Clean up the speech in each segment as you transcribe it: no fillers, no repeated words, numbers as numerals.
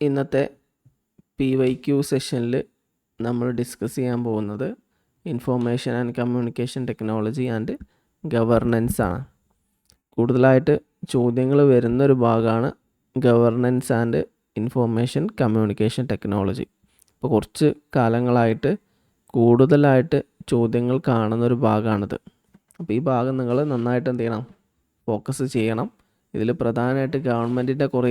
ഇന്നത്തെ PYQ സെഷനിൽ നമ്മൾ ഡിസ്കസ് ചെയ്യാൻ പോകുന്നത് information and communication technology and governance ആണ്. കൂടുതലായിട്ട് ചോദ്യങ്ങൾ വരുന്നൊരു ഭാഗമാണ് governance and information communication technology. ഇപ്പോൾ കുറച്ച് കാലങ്ങളായിട്ട് കൂടുതലായിട്ട് ചോദ്യങ്ങൾ കാണുന്നൊരു ഭാഗമാണിത്. അപ്പോൾ ഈ ഭാഗം നിങ്ങൾ നന്നായിട്ട് എന്ത് ചെയ്യണം, ഫോക്കസ് ചെയ്യണം. ഇതിൽ പ്രധാനമായിട്ട് ഗവൺമെൻറ്റിൻ്റെ കുറേ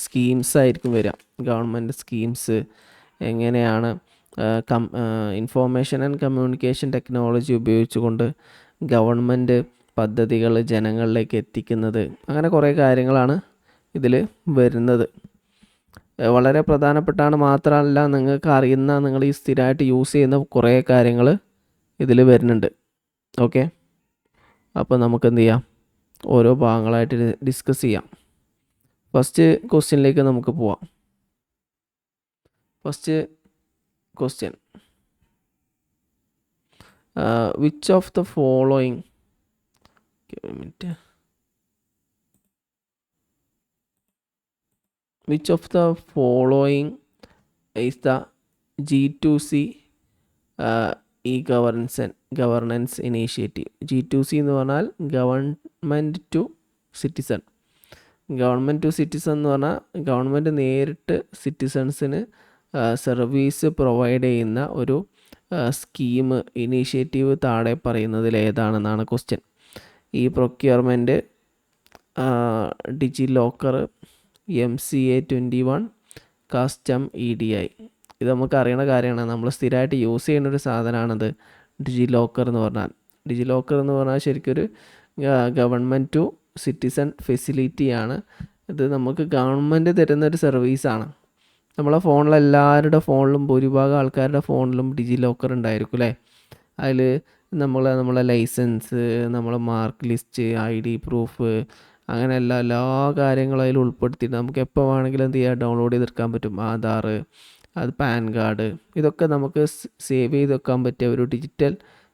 സ്കീംസ് ആയിരിക്കും വരിക. ഗവൺമെൻറ് സ്കീംസ് എങ്ങനെയാണ് ഇൻഫോർമേഷൻ ആൻഡ് കമ്മ്യൂണിക്കേഷൻ ടെക്നോളജി ഉപയോഗിച്ചുകൊണ്ട് ഗവൺമെൻറ് പദ്ധതികൾ ജനങ്ങളിലേക്ക് എത്തിക്കുന്നത്, അങ്ങനെ കുറേ കാര്യങ്ങളാണ് ഇതിൽ വരുന്നത്. വളരെ പ്രധാനപ്പെട്ടാണ് മാത്രമല്ല, നിങ്ങൾക്ക് അറിയുന്ന, നിങ്ങൾ ഈ സ്ഥിരമായിട്ട് യൂസ് ചെയ്യുന്ന കുറേ കാര്യങ്ങൾ ഇതിൽ വരുന്നുണ്ട്. ഓക്കെ, അപ്പോൾ നമുക്ക് എന്ത് ചെയ്യാം, ഓരോ ഭാഗങ്ങളായിട്ട് ഡിസ്കസ് ചെയ്യാം. ഫസ്റ്റ് ക്വസ്റ്റ്യനിലേക്ക് നമുക്ക് പോവാം. First question, which of the following which of the following is the G2C governance initiative? G2C എന്ന് പറഞ്ഞാൽ government to citizen. Government to citizen എന്ന് പറഞ്ഞാൽ ഗവൺമെൻറ് നേരിട്ട് സിറ്റിസൺസിന് സർവീസ് പ്രൊവൈഡ് ചെയ്യുന്ന ഒരു സ്കീം, ഇനീഷ്യേറ്റീവ് താഴെ പറയുന്നതിൽ ഏതാണെന്നാണ് ക്വസ്റ്റ്യൻ. ഈ പ്രൊക്യൂർമെൻറ്റ്, ഡിജി ലോക്കർ, MCA21, കസ്റ്റം, EDI. ഇത് നമുക്ക് അറിയണ കാര്യമാണ്. നമ്മൾ സ്ഥിരമായിട്ട് യൂസ് ചെയ്യുന്ന ഒരു സാധനമാണിത്, ഡിജി ലോക്കർ എന്ന് പറഞ്ഞാൽ. ഡിജി ലോക്കർ എന്ന് പറഞ്ഞാൽ ശരിക്കൊരു ഗവൺമെൻറ് ടു സിറ്റിസൺ ഫെസിലിറ്റിയാണ്. ഇത് നമുക്ക് ഗവൺമെൻറ് തരുന്നൊരു സർവീസാണ്. നമ്മളെ എല്ലാവരുടെ ഫോണിലും, ഭൂരിഭാഗം ആൾക്കാരുടെ ഫോണിലും ഡിജി ലോക്കർ ഉണ്ടായിരിക്കും അല്ലേ. അതിൽ നമ്മളെ ലൈസൻസ്, നമ്മളെ മാർക്ക് ലിസ്റ്റ്, ID പ്രൂഫ്, അങ്ങനെ എല്ലാ കാര്യങ്ങളും അതിൽ ഉൾപ്പെടുത്തിയിട്ട് നമുക്ക് എപ്പോൾ വേണമെങ്കിലും എന്ത് ചെയ്യുക, ഡൗൺലോഡ് ചെയ്തെടുക്കാൻ പറ്റും. ആധാർ, അത് പാൻ കാർഡ്, ഇതൊക്കെ നമുക്ക് സേവ് ചെയ്ത് വെക്കാൻ പറ്റിയ ഒരു ഡിജിറ്റൽ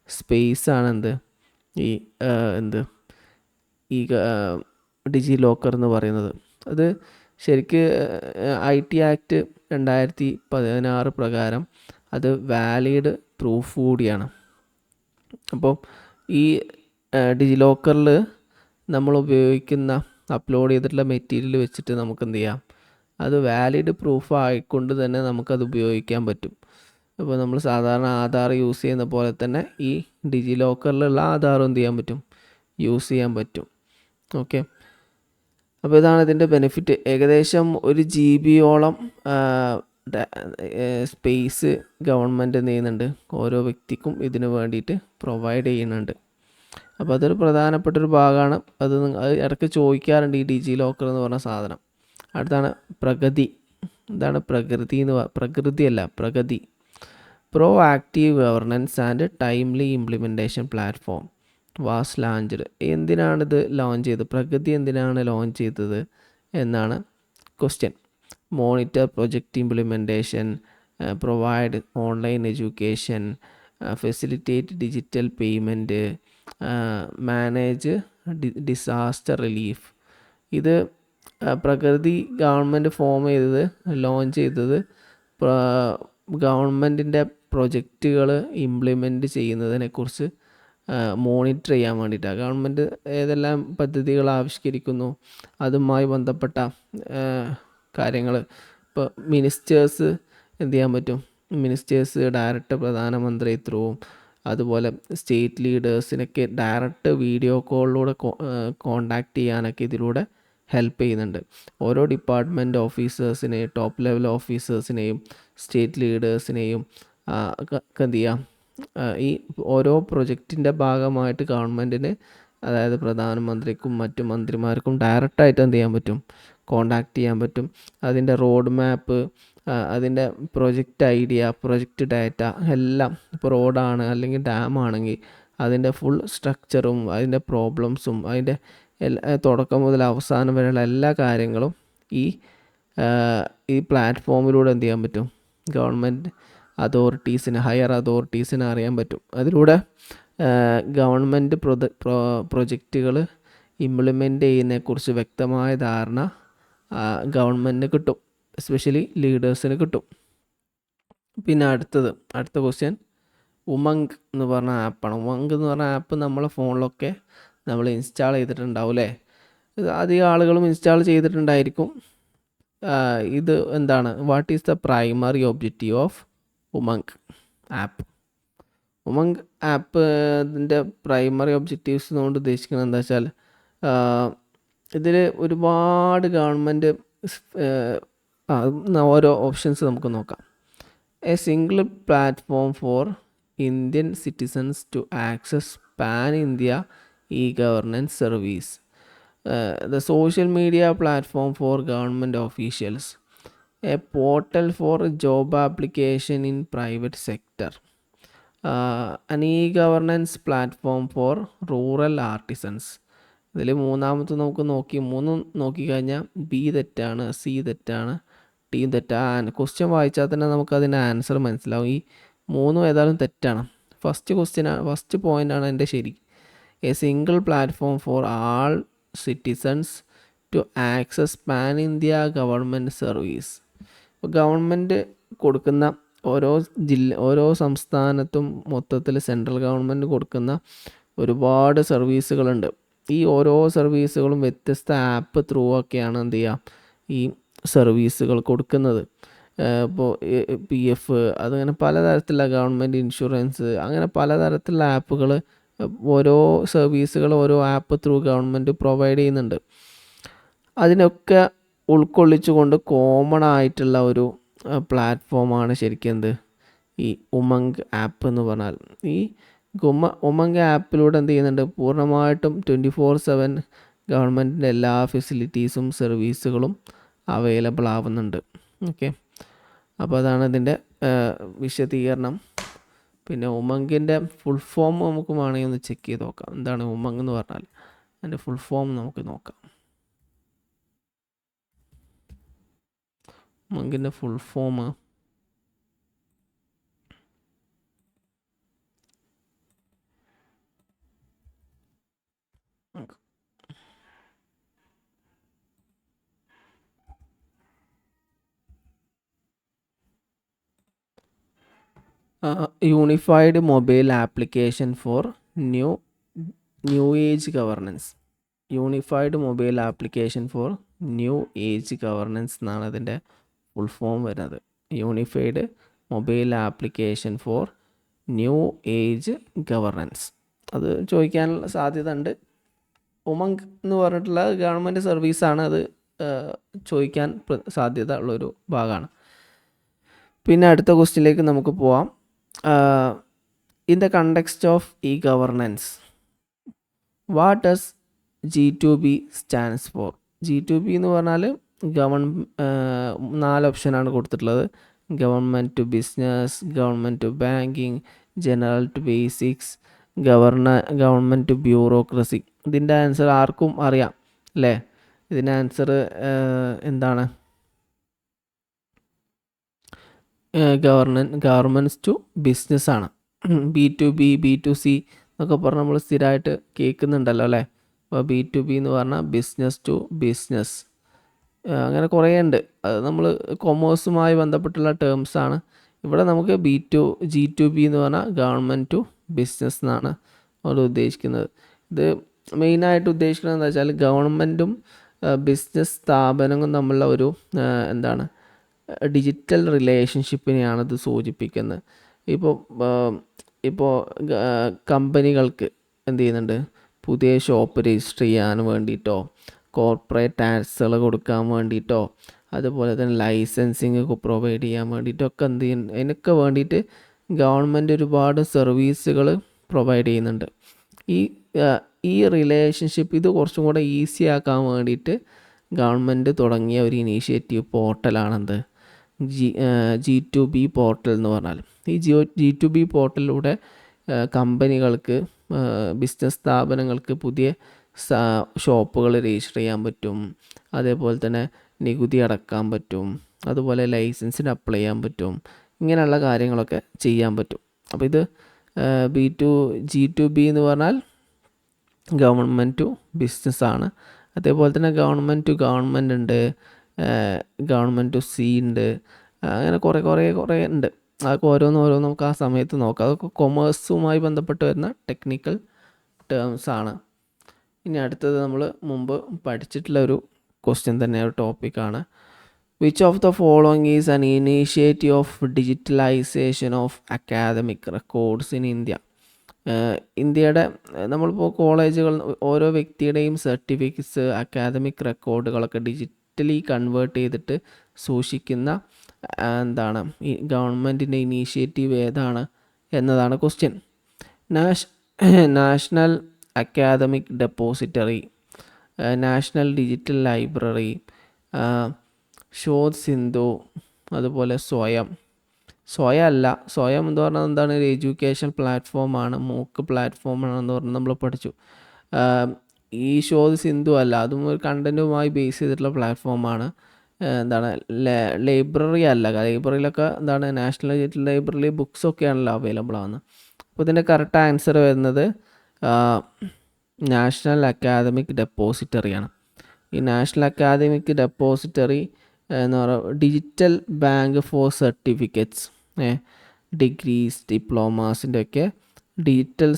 സ്പേസാണ് ഈ ഡിജി ലോക്കർ എന്ന് പറയുന്നത്. അത് ശരിക്ക് IT ആക്ട് 2016 പ്രകാരം അത് വാലിഡ് പ്രൂഫ് കൂടിയാണ്. അപ്പോൾ ഈ ഡിജി ലോക്കറിൽ നമ്മൾ ഉപയോഗിക്കുന്ന, അപ്ലോഡ് ചെയ്തിട്ടുള്ള മെറ്റീരിയൽ വെച്ചിട്ട് നമുക്ക് എന്ത് ചെയ്യാം, അത് വാലിഡ് പ്രൂഫ് ആയിക്കൊണ്ട് തന്നെ നമുക്കത് ഉപയോഗിക്കാൻ പറ്റും. അപ്പോൾ നമ്മൾ സാധാരണ ആധാർ യൂസ് ചെയ്യുന്ന പോലെ തന്നെ ഈ ഡിജി ലോക്കറിലുള്ള ആധാറും എന്ത് ചെയ്യാൻ പറ്റും, യൂസ് ചെയ്യാൻ പറ്റും. ഓക്കെ, അപ്പോൾ ഇതാണ് ഇതിൻ്റെ ബെനിഫിറ്റ്. ഏകദേശം 1 GB സ്പേസ് ഗവൺമെൻറ് ചെയ്യുന്നുണ്ട്, ഓരോ വ്യക്തിക്കും ഇതിനു വേണ്ടിയിട്ട് പ്രൊവൈഡ് ചെയ്യുന്നുണ്ട്. അപ്പോൾ അതൊരു പ്രധാനപ്പെട്ടൊരു ഭാഗമാണ്. അത് ഇടയ്ക്ക് ചോദിക്കാറുണ്ട്, ഈ ഡിജി ലോക്കർ എന്ന് പറഞ്ഞ സാധനം. അടുത്താണ് പ്രഗതി. എന്താണ് Pragati. Proactive governance and timely implementation platform was launched. എന്തിനാണിത് ലോഞ്ച് ചെയ്തത്, പ്രഗതി എന്തിനാണ് ലോഞ്ച് ചെയ്തത് എന്നാണ് question. Monitor project implementation, provide online education, facilitate digital payment, manage disaster relief. ഇത് പ്രകൃതി ഗവൺമെൻറ് ലോഞ്ച് ചെയ്തത് ഗവൺമെൻറ്റിൻ്റെ പ്രൊജക്റ്റുകൾ ഇംപ്ലിമെൻറ്റ് ചെയ്യുന്നതിനെക്കുറിച്ച് മോണിറ്റർ ചെയ്യാൻ വേണ്ടിയിട്ടാണ്. ഗവൺമെൻറ് ഏതെല്ലാം പദ്ധതികൾ ആവിഷ്കരിക്കുന്നു അതുമായി ബന്ധപ്പെട്ട കാര്യങ്ങൾ. ഇപ്പോൾ മിനിസ്റ്റേഴ്സ് എന്ത് ചെയ്യാൻ പറ്റും, മിനിസ്റ്റേഴ്സ് ഡയറക്റ്റ് പ്രധാനമന്ത്രി ത്രൂവും, അതുപോലെ സ്റ്റേറ്റ് ലീഡേഴ്സിനൊക്കെ ഡയറക്റ്റ് വീഡിയോ കോളിലൂടെ കോണ്ടാക്ട് ചെയ്യാനൊക്കെ ഇതിലൂടെ ഹെൽപ്പ് ചെയ്യുന്നുണ്ട്. ഓരോ ഡിപ്പാർട്ട്മെൻറ്റ് ഓഫീസേഴ്സിനെയും, ടോപ്പ് ലെവൽ ഓഫീസേഴ്സിനെയും, സ്റ്റേറ്റ് ലീഡേഴ്സിനെയും എന്ത് ചെയ്യാം, ഈ ഓരോ പ്രൊജക്റ്റിൻ്റെ ഭാഗമായിട്ട് ഗവൺമെൻറ്റിന്, അതായത് പ്രധാനമന്ത്രിക്കും മറ്റു മന്ത്രിമാർക്കും ഡയറക്റ്റായിട്ട് എന്ത് ചെയ്യാൻ പറ്റും, കോണ്ടാക്ട് ചെയ്യാൻ പറ്റും. അതിൻ്റെ റോഡ് മാപ്പ്, അതിൻ്റെ പ്രൊജക്റ്റ് ഐഡിയ, പ്രൊജക്റ്റ് ഡാറ്റ എല്ലാം, ഇപ്പോൾ റോഡാണ് അല്ലെങ്കിൽ ഡാം ആണെങ്കിൽ അതിൻ്റെ ഫുൾ സ്ട്രക്ചറും അതിൻ്റെ പ്രോബ്ലംസും അതിൻ്റെ തുടക്കം മുതൽ അവസാനം വരെയുള്ള എല്ലാ കാര്യങ്ങളും ഈ പ്ലാറ്റ്ഫോമിലൂടെ എന്ത് ചെയ്യാൻ പറ്റും, ഗവൺമെൻറ് അതോറിറ്റീസിന്, ഹയർ അതോറിറ്റീസിന് അറിയാൻ പറ്റും. അതിലൂടെ ഗവൺമെൻറ് പ്രൊജക്റ്റുകൾ ഇംപ്ലിമെൻ്റ് ചെയ്യുന്നതിനെക്കുറിച്ച് വ്യക്തമായ ധാരണ ഗവൺമെൻറ്റിന് കിട്ടും. എസ്പെഷ്യലി ലീഡേഴ്സിന് കിട്ടും. പിന്നെ അടുത്ത ക്വസ്റ്റ്യൻ ഉമങ്ക് എന്ന് പറഞ്ഞ ആപ്പാണ്. ഉമങ്ക് എന്ന് പറഞ്ഞ ആപ്പ് നമ്മളെ ഫോണിലൊക്കെ നമ്മൾ ഇൻസ്റ്റാൾ ചെയ്തിട്ടുണ്ടാവും അല്ലേ? ഇത് അധികം ആളുകളും ഇൻസ്റ്റാൾ ചെയ്തിട്ടുണ്ടായിരിക്കും. ഇത് എന്താണ്, what is the primary objective of UMANG app? UMANG ആപ്പിൻ്റെ പ്രൈമറി ഒബ്ജക്റ്റീവ്സ് എന്നുകൊണ്ട് ഉദ്ദേശിക്കുന്നത് എന്താ വെച്ചാൽ, ഇതിൽ ഒരുപാട് ഗവൺമെൻറ് ഓരോ ഓപ്ഷൻസ് നമുക്ക് നോക്കാം. A single platform for Indian citizens to access pan India e governance service, the social media platform for government officials, a portal for job application in private sector, an e-governance platform for rural artisans. ഇതിൽ മൂന്നാമത്തെ മൂന്നും നോക്കിക്കഴിഞ്ഞാൽ B തെറ്റാണ്, C തെറ്റാണ്, ടിയും തെറ്റാണ്. Question വായിച്ചാൽ തന്നെ നമുക്ക് അതിൻ്റെ ആൻസർ മനസ്സിലാവും. ഈ മൂന്നും ഏതായാലും തെറ്റാണ്. ഫസ്റ്റ് പോയിൻ്റാണ് എൻ്റെ ശരി. A single platform for all citizens to access pan India government service. ഇപ്പോൾ ഗവൺമെൻറ് കൊടുക്കുന്ന ഓരോ സംസ്ഥാനത്തും മൊത്തത്തിൽ സെൻട്രൽ ഗവൺമെൻറ് കൊടുക്കുന്ന ഒരുപാട് സർവീസുകളുണ്ട്. ഈ ഓരോ സർവീസുകളും വ്യത്യസ്ത ആപ്പ് ത്രൂ ഒക്കെയാണ് എന്ത് ചെയ്യുക, ഈ സർവീസുകൾ കൊടുക്കുന്നത്. ഇപ്പോൾ PF, അതങ്ങനെ പലതരത്തിലുള്ള ഗവൺമെൻറ് ഇൻഷുറൻസ്, അങ്ങനെ പലതരത്തിലുള്ള ആപ്പുകൾ, ഓരോ സർവീസുകൾ ഓരോ ആപ്പ് ത്രൂ ഗവൺമെൻറ് പ്രൊവൈഡ് ചെയ്യുന്നുണ്ട്. അതിനൊക്കെ ഉൾക്കൊള്ളിച്ചുകൊണ്ട് കോമൺ ആയിട്ടുള്ള ഒരു പ്ലാറ്റ്ഫോമാണ് ശരിക്കും ഈ ഉമങ്ക് ആപ്പ് എന്ന് പറഞ്ഞാൽ. ഈ ഉമങ്ക് ആപ്പിലൂടെ എന്ത് ചെയ്യുന്നുണ്ട്, പൂർണ്ണമായിട്ടും 24/7 ഗവൺമെൻറ്റിൻ്റെ എല്ലാ ഫെസിലിറ്റീസും സർവീസുകളും അവൈലബിൾ ആവുന്നുണ്ട്. ഓക്കെ, അപ്പോൾ അതാണ് ഇതിൻ്റെ വിശദീകരണം. പിന്നെ ഉമങ്കിൻ്റെ ഫുൾ ഫോം നമുക്ക് വേണമെങ്കിൽ ഒന്ന് ചെക്ക് ചെയ്ത് നോക്കാം. എന്താണ് ഉമങ്ക് എന്ന് പറഞ്ഞാൽ, അതിൻ്റെ ഫുൾ ഫോം നമുക്ക് നോക്കാം. ഉമങ്കിൻ്റെ full form unified mobile application for new age governance. Unified mobile application for new age governance എന്നാണ് അതിൻ്റെ ഫുൾ ഫോം വരുന്നത്. Unified mobile application for new age governance. അത് ചോദിക്കാനുള്ള സാധ്യത ഉണ്ട്. ഉമങ്ക് എന്ന് പറഞ്ഞിട്ടുള്ള ഗവൺമെൻറ് സർവീസാണ്, അത് ചോദിക്കാൻ സാധ്യത ഉള്ളൊരു ഭാഗമാണ്. പിന്നെ അടുത്ത ക്വസ്റ്റ്യനിലേക്ക് നമുക്ക് പോവാം. In the context of e governance, what does G2B stands for? G2B എന്ന് പറഞ്ഞാൽ 4 ഓപ്ഷനാണ് കൊടുത്തിട്ടുള്ളത്. Government to business, government to banking, general to basics, government to bureaucracy. ഇതിൻ്റെ ആൻസർ ആർക്കും അറിയാം അല്ലേ? ഇതിൻ്റെ ആൻസർ എന്താണ്? ഗവർണൻസ് ടു ബിസിനസ് ആണ്. B2B, B2C എന്നൊക്കെ പറഞ്ഞ് നമ്മൾ സ്ഥിരമായിട്ട് കേൾക്കുന്നുണ്ടല്ലോ അല്ലേ? അപ്പോൾ B2B എന്ന് പറഞ്ഞാൽ ബിസിനസ് ടു ബിസിനസ്, അങ്ങനെ കുറേ ഉണ്ട്. അത് നമ്മൾ കൊമേഴ്സുമായി ബന്ധപ്പെട്ടുള്ള ടേംസാണ്. ഇവിടെ നമുക്ക് G2B എന്ന് പറഞ്ഞാൽ ഗവൺമെൻറ് ടു ബിസിനസ് എന്നാണ് അവർ ഉദ്ദേശിക്കുന്നത്. ഇത് മെയിനായിട്ട് ഉദ്ദേശിക്കുന്നത് എന്താ വെച്ചാൽ, ഗവൺമെൻറ്റും ബിസിനസ് സ്ഥാപനങ്ങളും തമ്മിലുള്ള ഒരു എന്താണ്, ഡിജിറ്റൽ റിലേഷൻഷിപ്പിനെയാണ് ഇത് സൂചിപ്പിക്കുന്നത്. ഇപ്പോൾ കമ്പനികൾക്ക് എന്ത് ചെയ്യുന്നുണ്ട്, പുതിയ ഷോപ്പ് രജിസ്റ്റർ ചെയ്യാൻ വേണ്ടിയിട്ടോ, കോർപ്പറേറ്റ് ടാക്സുകൾ കൊടുക്കാൻ വേണ്ടിയിട്ടോ, അതുപോലെ തന്നെ ലൈസൻസിങ് പ്രൊവൈഡ് ചെയ്യാൻ വേണ്ടിയിട്ടൊക്കെ എന്ത് ചെയ്യും, അതിനൊക്കെ വേണ്ടിയിട്ട് ഗവൺമെൻറ് ഒരുപാട് സർവീസുകൾ പ്രൊവൈഡ് ചെയ്യുന്നുണ്ട്. ഈ റിലേഷൻഷിപ്പ് ഇത് കുറച്ചും കൂടെ ഈസി ആക്കാൻ വേണ്ടിയിട്ട് ഗവൺമെൻറ് തുടങ്ങിയ ഒരു ഇനീഷ്യേറ്റീവ് പോർട്ടലാണെന്ത്, G2B പോർട്ടൽ എന്ന് പറഞ്ഞാൽ. ഈ G2B പോർട്ടലിലൂടെ കമ്പനികൾക്ക്, ബിസിനസ് സ്ഥാപനങ്ങൾക്ക് പുതിയ ഷോപ്പുകൾ രജിസ്റ്റർ ചെയ്യാൻ പറ്റും, അതേപോലെ തന്നെ നികുതി അടക്കാൻ പറ്റും, അതുപോലെ ലൈസൻസിന് അപ്ലൈ ചെയ്യാൻ പറ്റും, ഇങ്ങനെയുള്ള കാര്യങ്ങളൊക്കെ ചെയ്യാൻ പറ്റും. അപ്പോൾ ഇത് G2B എന്ന് പറഞ്ഞാൽ ഗവൺമെൻറ് ടു ബിസിനസ് ആണ്. അതേപോലെ തന്നെ ഗവൺമെൻറ് ടു ഗവൺമെൻറ് ഉണ്ട്, ഗവൺമെൻറ് ടു സി ഉണ്ട്, അങ്ങനെ കുറേ ഉണ്ട്. അതൊക്കെ ഓരോന്ന് നമുക്ക് ആ സമയത്ത് നോക്കാം. അതൊക്കെ കൊമേഴ്സുമായി ബന്ധപ്പെട്ട് വരുന്ന ടെക്നിക്കൽ ടേംസ് ആണ്. ഇനി അടുത്തത് നമ്മൾ മുമ്പ് പഠിച്ചിട്ടുള്ള ഒരു ക്വസ്റ്റ്യൻ തന്നെ, ഒരു ടോപ്പിക്കാണ്. Which of the following is an initiative of digitalisation of academic records in India? ഇന്ത്യയുടെ നമ്മളിപ്പോൾ കോളേജുകൾ ഓരോ വ്യക്തിയുടെയും സർട്ടിഫിക്കറ്റ്സ്, അക്കാദമിക് റെക്കോർഡുകളൊക്കെ ഡിജിറ്റലി കൺവേർട്ട് ചെയ്തിട്ട് സൂക്ഷിക്കുന്ന എന്താണ് ഈ ഗവൺമെൻറ്റിൻ്റെ ഇനീഷ്യേറ്റീവ് ഏതാണ് എന്നതാണ് question. National academic depository, national digital library, Shodh Sindhu, അതുപോലെ സ്വയം അല്ല, സ്വയം എന്ന് പറഞ്ഞാൽ എന്താണ്, ഒരു എഡ്യൂക്കേഷൻ പ്ലാറ്റ്ഫോമാണ്, മൂക്ക് പ്ലാറ്റ്ഫോമാണെന്ന് പറഞ്ഞ് നമ്മൾ പഠിച്ചു. ഈ ശോധ് സിന്ധു അല്ല, അതും ഒരു കണ്ടൻറ്റുമായി ബേസ് ചെയ്തിട്ടുള്ള പ്ലാറ്റ്ഫോമാണ്. എന്താണ് ലൈബ്രറി അല്ല, ലൈബ്രറിയിലൊക്കെ എന്താണ് നാഷണൽ ഡിജിറ്റൽ ലൈബ്രറിയിൽ ബുക്സൊക്കെയാണല്ലോ അവൈലബിൾ ആവുന്നത്. അപ്പോൾ ഇതിൻ്റെ കറക്റ്റ് ആൻസർ വരുന്നത് നാഷണൽ അക്കാദമിക് ഡെപ്പോസിറ്ററിയാണ്. ഈ നാഷണൽ അക്കാദമിക് ഡെപ്പോസിറ്ററി എന്ന് പറയുക digital bank for certificates, degrees, ഡിപ്ലോമാസിൻ്റെ ഒക്കെ ഡിജിറ്റൽ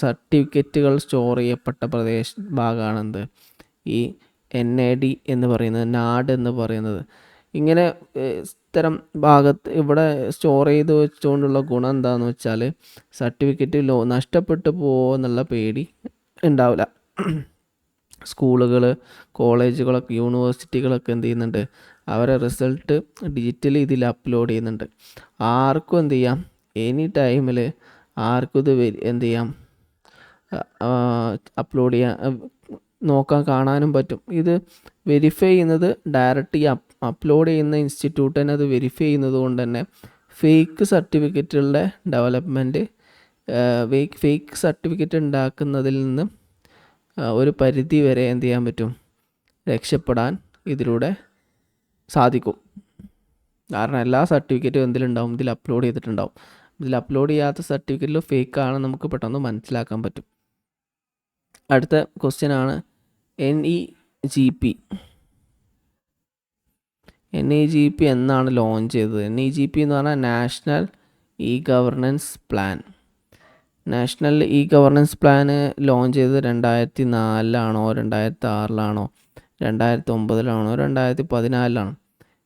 സർട്ടിഫിക്കറ്റുകൾ സ്റ്റോർ ചെയ്യപ്പെട്ട ഭാഗമാണെന്ത് ഈ NAD എന്ന് പറയുന്നത്, നാഡ് എന്ന് പറയുന്നത്. ഇങ്ങനെ ഇത്തരം ഭാഗത്ത് ഇവിടെ സ്റ്റോർ ചെയ്ത് വെച്ചുകൊണ്ടുള്ള ഗുണം എന്താണെന്ന് വെച്ചാൽ സർട്ടിഫിക്കറ്റ് നഷ്ടപ്പെട്ടു പോകുമെന്നുള്ള പേടി ഉണ്ടാവില്ല. സ്കൂളുകൾ, കോളേജുകളൊക്കെ, യൂണിവേഴ്സിറ്റികളൊക്കെ എന്ത് ചെയ്യുന്നുണ്ട്, അവരെ റിസൾട്ട് ഡിജിറ്റലി ഇതിൽ അപ്ലോഡ് ചെയ്യുന്നുണ്ട്. ആർക്കും എന്ത് ചെയ്യാം, എനി ടൈമിൽ ആർക്കും ഇത് എന്ത് ചെയ്യാം, അപ്ലോഡ് ചെയ്യാൻ, നോക്കാൻ, കാണാനും പറ്റും. ഇത് വെരിഫൈ ചെയ്യുന്നത് ഡയറക്റ്റ് ഈ അപ്ലോഡ് ചെയ്യുന്ന ഇൻസ്റ്റിറ്റ്യൂട്ട് തന്നെ അത് വെരിഫൈ ചെയ്യുന്നത് കൊണ്ട് തന്നെ ഫേക്ക് സർട്ടിഫിക്കറ്റുകളുടെ ഡെവലപ്മെൻറ്റ്, ഫേക്ക് സർട്ടിഫിക്കറ്റ് ഉണ്ടാക്കുന്നതിൽ നിന്ന് ഒരു പരിധി വരെ എന്ത് ചെയ്യാൻ പറ്റും, രക്ഷപ്പെടാൻ ഇതിലൂടെ സാധിക്കും. കാരണം എല്ലാ സർട്ടിഫിക്കറ്റും എന്തിലുണ്ടാവും, ഇതിൽ അപ്ലോഡ് ചെയ്തിട്ടുണ്ടാവും. ഇതിൽ അപ്ലോഡ് ചെയ്യാത്ത സർട്ടിഫിക്കറ്റിൽ ഫേക്കാണെന്ന് നമുക്ക് പെട്ടെന്ന് മനസ്സിലാക്കാൻ പറ്റും. അടുത്ത ക്വസ്റ്റ്യൻ ആണ് NEGP. NEGP എന്നാണ് ലോഞ്ച് ചെയ്തത്? NEGP എന്ന് പറഞ്ഞാൽ national E governance plan. National E governance plan launch ചെയ്തത് 2004 2006 2009 2014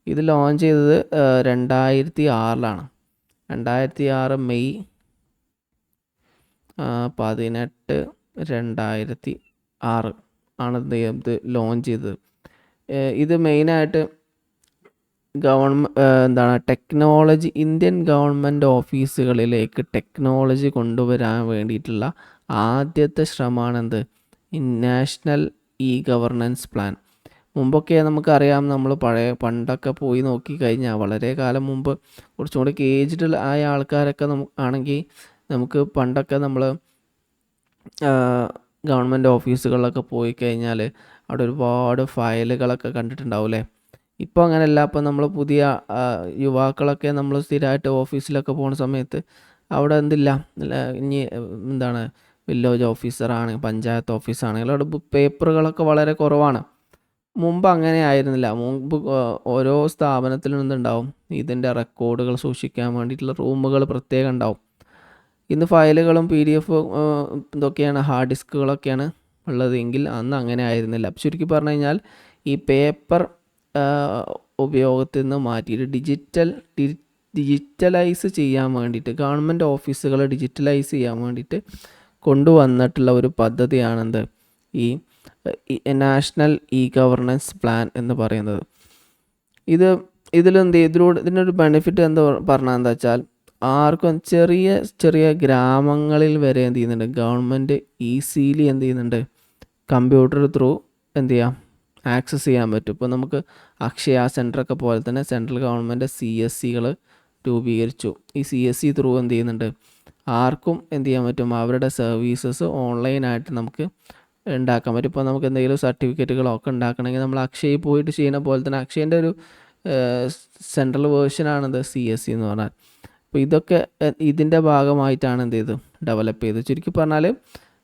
ഇത് ലോഞ്ച് ചെയ്തത് 2006 2006 മെയ് 18 2006 ആണ് ഇത് ലോഞ്ച് ചെയ്തത്. ഇത് മെയിനായിട്ട് ടെക്നോളജി, ഇന്ത്യൻ ഗവൺമെൻറ് ഓഫീസുകളിലേക്ക് ടെക്നോളജി കൊണ്ടുവരാൻ വേണ്ടിയിട്ടുള്ള ആദ്യത്തെ ശ്രമമാണെന്ത്, നാഷണൽ ഇ ഗവർണൻസ് പ്ലാൻ. മുമ്പൊക്കെ നമുക്കറിയാം, നമ്മൾ പണ്ടൊക്കെ പോയി നോക്കിക്കഴിഞ്ഞാൽ വളരെ കാലം മുമ്പ് കുറച്ചും കൂടി ഏജ്ഡ് ആയ ആൾക്കാരൊക്കെ ആണെങ്കിൽ നമുക്ക് പണ്ടൊക്കെ നമ്മൾ ഗവൺമെൻറ് ഓഫീസുകളിലൊക്കെ പോയി കഴിഞ്ഞാൽ അവിടെ ഒരുപാട് ഫയലുകളൊക്കെ കണ്ടിട്ടുണ്ടാവും അല്ലേ. ഇപ്പോൾ അങ്ങനെയല്ല. ഇപ്പോൾ നമ്മൾ പുതിയ യുവാക്കളൊക്കെ നമ്മൾ സ്ഥിരമായിട്ട് ഓഫീസിലൊക്കെ പോകുന്ന സമയത്ത് അവിടെ എന്തില്ല, ഇനി എന്താണ് വില്ലേജ് ഓഫീസറാണ്, പഞ്ചായത്ത് ഓഫീസാണെങ്കിൽ അവിടെ പേപ്പറുകളൊക്കെ വളരെ കുറവാണ്. മുമ്പ് അങ്ങനെ ആയിരുന്നില്ല. മുമ്പ് ഓരോ സ്ഥാപനത്തിലും എന്തുണ്ടാവും, ഇതിൻ്റെ റെക്കോർഡുകൾ സൂക്ഷിക്കാൻ വേണ്ടിയിട്ടുള്ള റൂമുകൾ പ്രത്യേകം ഉണ്ടാവും. ഇന്ന് ഫയലുകളും PDF ഇതൊക്കെയാണ്, ഹാർഡ് ഡിസ്കുകളൊക്കെയാണ് ഉള്ളതെങ്കിൽ അന്ന് അങ്ങനെ ആയിരുന്നില്ല. ചുരുക്കി പറഞ്ഞു കഴിഞ്ഞാൽ ഈ പേപ്പർ ഉപയോഗത്തിൽ നിന്ന് മാറ്റിയിട്ട് ഡിജിറ്റലൈസ് ചെയ്യാൻ വേണ്ടിയിട്ട്, ഗവൺമെൻറ് ഓഫീസുകൾ ഡിജിറ്റലൈസ് ചെയ്യാൻ വേണ്ടിയിട്ട് കൊണ്ടുവന്നിട്ടുള്ള ഒരു പദ്ധതിയാണെന്ത്, ഈ നാഷണൽ ഇ ഗവർണൻസ് പ്ലാൻ എന്ന് പറയുന്നത്. ഇതിനൊരു ബെനിഫിറ്റ് എന്താ പറഞ്ഞാൽ എന്താ വെച്ചാൽ, ആർക്കും ചെറിയ ചെറിയ ഗ്രാമങ്ങളിൽ വരെ എന്ത് ചെയ്യുന്നുണ്ട്, ഗവൺമെൻറ് ഈസിലി എന്ത് ചെയ്യുന്നുണ്ട്, കമ്പ്യൂട്ടർ ത്രൂ എന്ത് ചെയ്യാം, ആക്സസ് ചെയ്യാൻ പറ്റും. ഇപ്പോൾ നമുക്ക് അക്ഷയ സെൻറ്ററൊക്കെ പോലെ തന്നെ സെൻട്രൽ ഗവൺമെൻറ് CSCകൾ രൂപീകരിച്ചു. ഈ CSC ത്രൂ എന്ത് ചെയ്യുന്നുണ്ട്, ആർക്കും എന്ത് ചെയ്യാൻ പറ്റും, അവരുടെ സർവീസസ് ഓൺലൈനായിട്ട് നമുക്ക് ഉണ്ടാക്കാൻ പറ്റും. ഇപ്പോൾ നമുക്ക് എന്തെങ്കിലും സർട്ടിഫിക്കറ്റുകളൊക്കെ ഉണ്ടാക്കണമെങ്കിൽ നമ്മൾ അക്ഷയയിൽ പോയിട്ട് ചെയ്യുന്ന പോലെ തന്നെ അക്ഷയേൻ്റെ ഒരു സെൻട്രൽ വേർഷനാണിത് CSC എന്ന് പറഞ്ഞാൽ. അപ്പോൾ ഇതൊക്കെ ഇതിൻ്റെ ഭാഗമായിട്ടാണ് എന്ത് ചെയ്ത് ഡെവലപ്പ് ചെയ്തത്. ചുരുക്കി പറഞ്ഞാൽ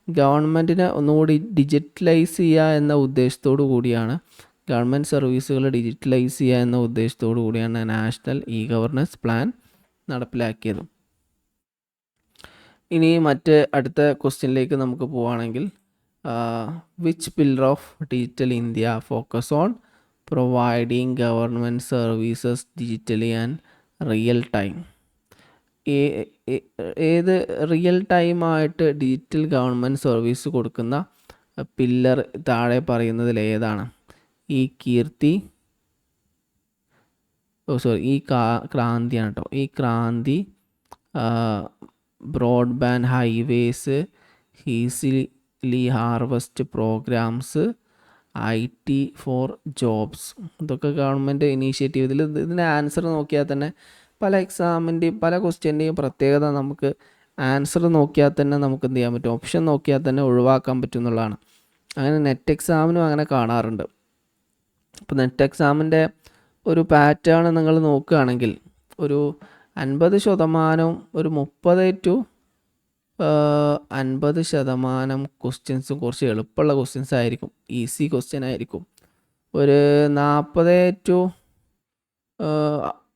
ഗവൺമെൻറ്റിനെ ഒന്നുകൂടി ഡിജിറ്റലൈസ് ചെയ്യുക എന്ന ഉദ്ദേശത്തോടു കൂടിയാണ് ഗവൺമെൻറ് സർവീസുകൾ ഡിജിറ്റലൈസ് ചെയ്യുക എന്ന ഉദ്ദേശത്തോടു കൂടിയാണ് നാഷണൽ ഇ ഗവർണൻസ് പ്ലാൻ നടപ്പിലാക്കിയത്. ഇനി അടുത്ത ക്വസ്റ്റ്യനിലേക്ക് നമുക്ക് പോവുകയാണെങ്കിൽ, which pillar of digital India focus on providing government services digitally and real time? ഏത് റിയൽ ടൈമായിട്ട് ഡിജിറ്റൽ ഗവൺമെൻറ് സർവീസ് കൊടുക്കുന്ന പില്ലർ താഴെ പറയുന്നതിൽ ഏതാണ്? ഈ ക്രാന്തിയാണ് കേട്ടോ. E Kranti, broadband highways, easily harvest programs, IT for jobs, ഇതൊക്കെ ഗവൺമെൻറ് ഇനീഷ്യേറ്റീവ്. ഇതിൻ്റെ ആൻസർ നോക്കിയാൽ തന്നെ പല എക്സാമിൻ്റെയും പല ക്വസ്റ്റ്യൻ്റെയും പ്രത്യേകത നമുക്ക് ആൻസർ നോക്കിയാൽ തന്നെ നമുക്ക് എന്ത് ചെയ്യാൻ പറ്റും, ഓപ്ഷൻ നോക്കിയാൽ തന്നെ ഒഴിവാക്കാൻ പറ്റും എന്നുള്ളതാണ്. അങ്ങനെ നെറ്റ് എക്സാമിനും അങ്ങനെ കാണാറുണ്ട്. അപ്പോൾ നെറ്റ് എക്സാമിൻ്റെ ഒരു പാറ്റേൺ നിങ്ങൾ നോക്കുകയാണെങ്കിൽ ഒരു 50%, ഒരു 30 to 50% ക്വസ്റ്റ്യൻസും കുറച്ച് എളുപ്പമുള്ള ക്വസ്റ്റ്യൻസ് ആയിരിക്കും, ഈസി ക്വസ്റ്റ്യൻ ആയിരിക്കും. ഒരു 40 to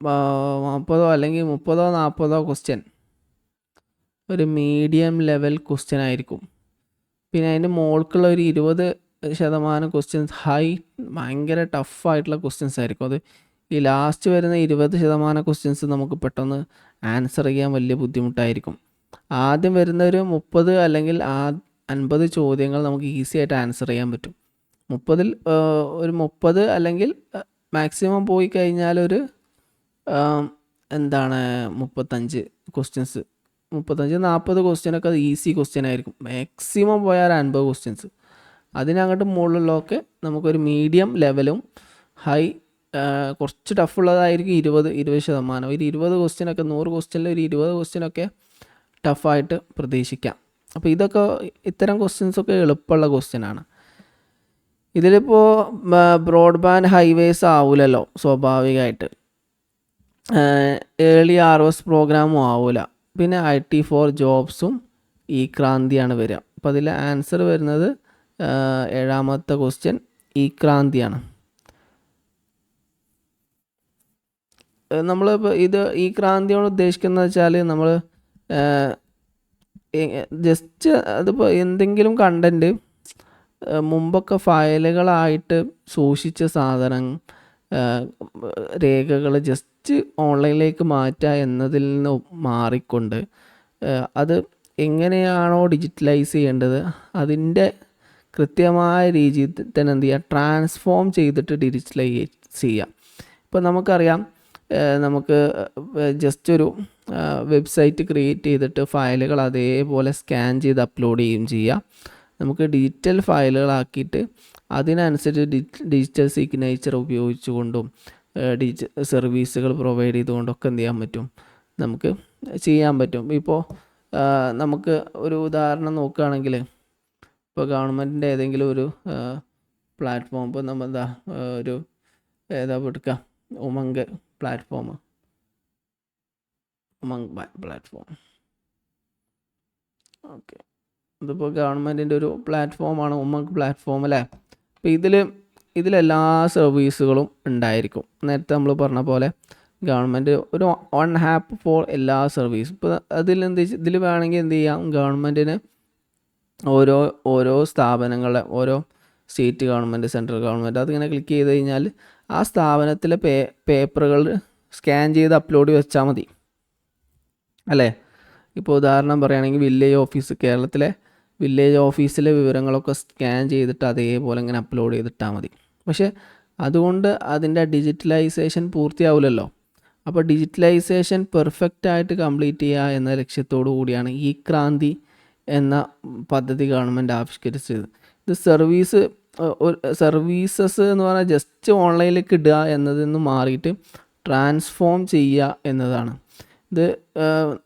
30 അല്ലെങ്കിൽ 30-40 ക്വസ്റ്റ്യൻ ഒരു മീഡിയം ലെവൽ ക്വസ്റ്റ്യൻ ആയിരിക്കും. പിന്നെ അതിൻ്റെ മുകൾക്കുള്ള ഒരു 20% ക്വസ്റ്റ്യൻസ് ഭയങ്കര ടഫായിട്ടുള്ള ക്വസ്റ്റ്യൻസ് ആയിരിക്കും. അത് ഈ ലാസ്റ്റ് വരുന്ന 20% ക്വസ്റ്റ്യൻസ് നമുക്ക് പെട്ടെന്ന് ആൻസർ ചെയ്യാൻ വലിയ ബുദ്ധിമുട്ടായിരിക്കും. ആദ്യം വരുന്ന ഒരു 30 അല്ലെങ്കിൽ 50 ചോദ്യങ്ങൾ നമുക്ക് ഈസി ആയിട്ട് ആൻസർ ചെയ്യാൻ പറ്റും. 30 അല്ലെങ്കിൽ മാക്സിമം പോയി കഴിഞ്ഞാൽ ഒരു 35 ക്വസ്റ്റ്യൻസ്, 35-40 ക്വസ്റ്റ്യനൊക്കെ അത് ഈസി ക്വസ്റ്റ്യൻ ആയിരിക്കും. മാക്സിമം പോയാൽ 50 ക്വസ്റ്റ്യൻസ്. അതിനങ്ങോട്ട് മുകളിലൊക്കെ നമുക്കൊരു മീഡിയം ലെവലും കുറച്ച് ടഫുള്ളതായിരിക്കും 20%. ഒരു 20 ക്വസ്റ്റ്യനൊക്കെ 100 ക്വസ്റ്റ്യനിൽ ഒരു 20 ക്വസ്റ്റ്യനൊക്കെ ടഫായിട്ട് പ്രതീക്ഷിക്കാം. അപ്പോൾ ഇത്തരം ക്വസ്റ്റ്യൻസൊക്കെ എളുപ്പമുള്ള ക്വസ്റ്റ്യനാണ്. ഇതിലിപ്പോൾ ബ്രോഡ്ബാൻഡ് ഹൈവേസ് ആവില്ലല്ലോ സ്വാഭാവികമായിട്ട്, ഏർലി ഹാർവസ്റ്റ് പ്രോഗ്രാമും ആവില്ല, പിന്നെ IT ഫോർ ജോബ്സും ഈ ക്രാന്തിയാണ് വരിക. അപ്പോൾ അതിൽ ആൻസർ വരുന്നത് 7ാമത്തെ ക്വസ്റ്റ്യൻ ഈ ക്രാന്തിയാണ്. നമ്മളിപ്പോൾ ഈ ക്രാന്തിയോട് ഉദ്ദേശിക്കുന്നത് വെച്ചാൽ നമ്മൾ ജസ്റ്റ് അതിപ്പോൾ എന്തെങ്കിലും കണ്ടൻറ്റ് മുമ്പൊക്കെ ഫയലുകളായിട്ട് സൂക്ഷിച്ച സാധനം രേഖകൾ ജസ്റ്റ് ഓൺലൈനിലേക്ക് മാറ്റുക എന്നതിൽ നിന്ന് മാറിക്കൊണ്ട് അത് എങ്ങനെയാണോ ഡിജിറ്റലൈസ് ചെയ്യേണ്ടത് അതിൻ്റെ കൃത്യമായ രീതിയിൽ തന്നെ എന്ത് ചെയ്യുക, ട്രാൻസ്ഫോം ചെയ്തിട്ട് ഡിജിറ്റലൈസ് ചെയ്യുക. ഇപ്പോൾ നമുക്കറിയാം, നമുക്ക് ജസ്റ്റ് ഒരു വെബ്സൈറ്റ് ക്രിയേറ്റ് ചെയ്തിട്ട് ഫയലുകൾ അതേപോലെ സ്കാൻ ചെയ്ത് അപ്ലോഡ് ചെയ്യുകയും ചെയ്യാം. നമുക്ക് ഡിജിറ്റൽ ഫയലുകളാക്കിയിട്ട് അതിനനുസരിച്ച് ഡിജിറ്റൽ സിഗ്നേച്ചർ ഉപയോഗിച്ചുകൊണ്ടും സർവീസുകൾ പ്രൊവൈഡ് ചെയ്തുകൊണ്ടൊക്കെ എന്ത് ചെയ്യാൻ പറ്റും, നമുക്ക് ചെയ്യാൻ പറ്റും. ഇപ്പോൾ നമുക്ക് ഒരു ഉദാഹരണം നോക്കുകയാണെങ്കിൽ, ഇപ്പോൾ ഗവൺമെൻറ്റിൻ്റെ ഏതെങ്കിലും ഒരു പ്ലാറ്റ്ഫോം, ഇപ്പോൾ നമ്മൾ എടുക്കുക ഉമംഗ് പ്ലാറ്റ്ഫോം, ഓക്കെ, ഇതിപ്പോൾ ഗവൺമെൻറ്റിൻ്റെ ഒരു പ്ലാറ്റ്ഫോമാണ് ഉമംഗ് പ്ലാറ്റ്ഫോം അല്ലേ. അപ്പോൾ ഇതിലെല്ലാ സർവീസുകളും ഉണ്ടായിരിക്കും. നേരത്തെ നമ്മൾ പറഞ്ഞ പോലെ ഗവൺമെൻറ് ഒരു വൺ ആപ്പ് ഫോർ എല്ലാ സർവീസ്. ഇപ്പോൾ ഇതിൽ വേണമെങ്കിൽ എന്ത് ചെയ്യാം, ഗവൺമെൻറ്റിന് ഓരോ സ്ഥാപനങ്ങളെ, ഓരോ സ്റ്റേറ്റ് ഗവൺമെൻറ്, സെൻട്രൽ ഗവൺമെൻറ്, അതിങ്ങനെ ക്ലിക്ക് ചെയ്ത് കഴിഞ്ഞാൽ ആ സ്ഥാപനത്തിലെ പേപ്പറുകൾ സ്കാൻ ചെയ്ത് അപ്ലോഡ് വെച്ചാൽ മതി അല്ലേ. ഇപ്പോൾ ഉദാഹരണം പറയുകയാണെങ്കിൽ വില്ലേജ് ഓഫീസ്, കേരളത്തിലെ വില്ലേജ് ഓഫീസിലെ വിവരങ്ങളൊക്കെ സ്കാൻ ചെയ്തിട്ട് അതേപോലെ ഇങ്ങനെ അപ്ലോഡ് ചെയ്തിട്ടാൽ മതി. പക്ഷേ അതുകൊണ്ട് അതിൻ്റെ ഡിജിറ്റലൈസേഷൻ പൂർത്തിയാവില്ലല്ലോ. അപ്പോൾ ഡിജിറ്റലൈസേഷൻ പെർഫെക്റ്റ് ആയിട്ട് കംപ്ലീറ്റ് ചെയ്യുക എന്ന ലക്ഷ്യത്തോടു കൂടിയാണ് ഈ ക്രാന്തി എന്ന പദ്ധതി ഗവൺമെൻറ് ആവിഷ്കരിച്ചത്. ഇത് സർവീസസ് എന്ന് പറഞ്ഞാൽ ജസ്റ്റ് ഓൺലൈനിലേക്ക് ഇടുക എന്നതിൽ നിന്ന് മാറിയിട്ട് ട്രാൻസ്ഫോം ചെയ്യുക എന്നതാണ്. ഇത്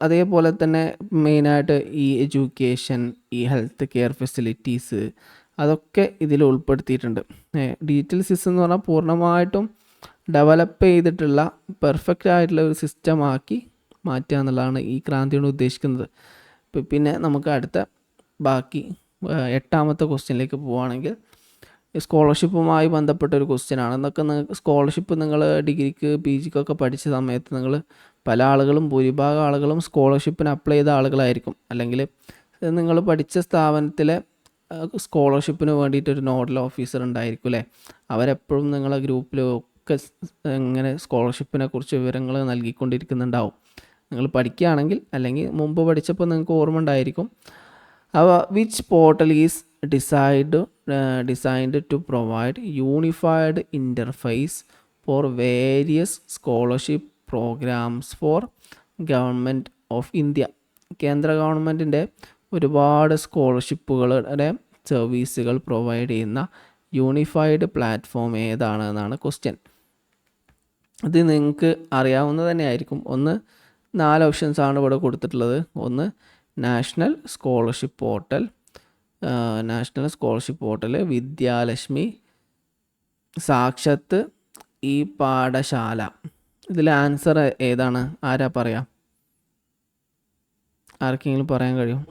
അതേപോലെ തന്നെ മെയിനായിട്ട് ഈ എഡ്യൂക്കേഷൻ, ഈ ഹെൽത്ത് കെയർ ഫെസിലിറ്റീസ്, അതൊക്കെ ഇതിൽ ഉൾപ്പെടുത്തിയിട്ടുണ്ട്. ഡിജിറ്റൽ സിസ്റ്റം എന്ന് പറഞ്ഞാൽ പൂർണ്ണമായിട്ടും ഡെവലപ്പ് ചെയ്തിട്ടുള്ള പെർഫെക്റ്റ് ആയിട്ടുള്ള ഒരു സിസ്റ്റമാക്കി മാറ്റുക എന്നുള്ളതാണ് ഈ ക്രാന്തിയോട് ഉദ്ദേശിക്കുന്നത്. പിന്നെ നമുക്ക് ബാക്കി 8ാമത്തെ ക്വസ്റ്റ്യനിലേക്ക് പോവുകയാണെങ്കിൽ, സ്കോളർഷിപ്പുമായി ബന്ധപ്പെട്ടൊരു ക്വസ്റ്റ്യനാണ്. എന്നൊക്കെ സ്കോളർഷിപ്പ് നിങ്ങൾ ഡിഗ്രിക്ക് പി ജിക്കൊക്കെ പഠിച്ച സമയത്ത് നിങ്ങൾ പല ആളുകളും ഭൂരിഭാഗം ആളുകളും സ്കോളർഷിപ്പിന് അപ്ലൈ ചെയ്ത ആളുകളായിരിക്കും. അല്ലെങ്കിൽ നിങ്ങൾ പഠിച്ച സ്ഥാപനത്തിലെ സ്കോളർഷിപ്പിന് വേണ്ടിയിട്ടൊരു നോഡൽ ഓഫീസർ ഉണ്ടായിരിക്കും അല്ലേ. അവരെപ്പോഴും നിങ്ങളെ ഗ്രൂപ്പിലൊക്കെ ഇങ്ങനെ സ്കോളർഷിപ്പിനെ കുറിച്ച് വിവരങ്ങൾ നൽകിക്കൊണ്ടിരിക്കുന്നുണ്ടാവും. നിങ്ങൾ പഠിക്കുകയാണെങ്കിൽ, അല്ലെങ്കിൽ മുമ്പ് പഠിച്ചപ്പോൾ നിങ്ങൾക്ക് ഓർമ്മ ഉണ്ടായിരിക്കും. Which portal is designed to provide unified interface for various scholarship programs for Government of India. കേന്ദ്ര ഗവൺമെൻറ്റിൻ്റെ ഒരുപാട് സ്കോളർഷിപ്പുകളുടെ സർവീസുകൾ പ്രൊവൈഡ് ചെയ്യുന്ന യൂണിഫൈഡ് പ്ലാറ്റ്ഫോം ഏതാണ് എന്നാണ് ക്വസ്റ്റ്യൻ. ഇത് നിങ്ങൾക്ക് അറിയാവുന്നത് തന്നെയായിരിക്കും. 4 ഓപ്ഷൻസ് ആണ് ഇവിടെ കൊടുത്തിട്ടുള്ളത്. ഒന്ന് നാഷണൽ സ്കോളർഷിപ്പ് പോർട്ടൽ, വിദ്യാലക്ഷ്മി, സാക്ഷാത്ത്, ഈ പാഠശാല. ഇതിൽ ആൻസർ ഏതാണ്? ആരാ പറയാം? ആർക്കെങ്കിലും പറയാൻ കഴിയും?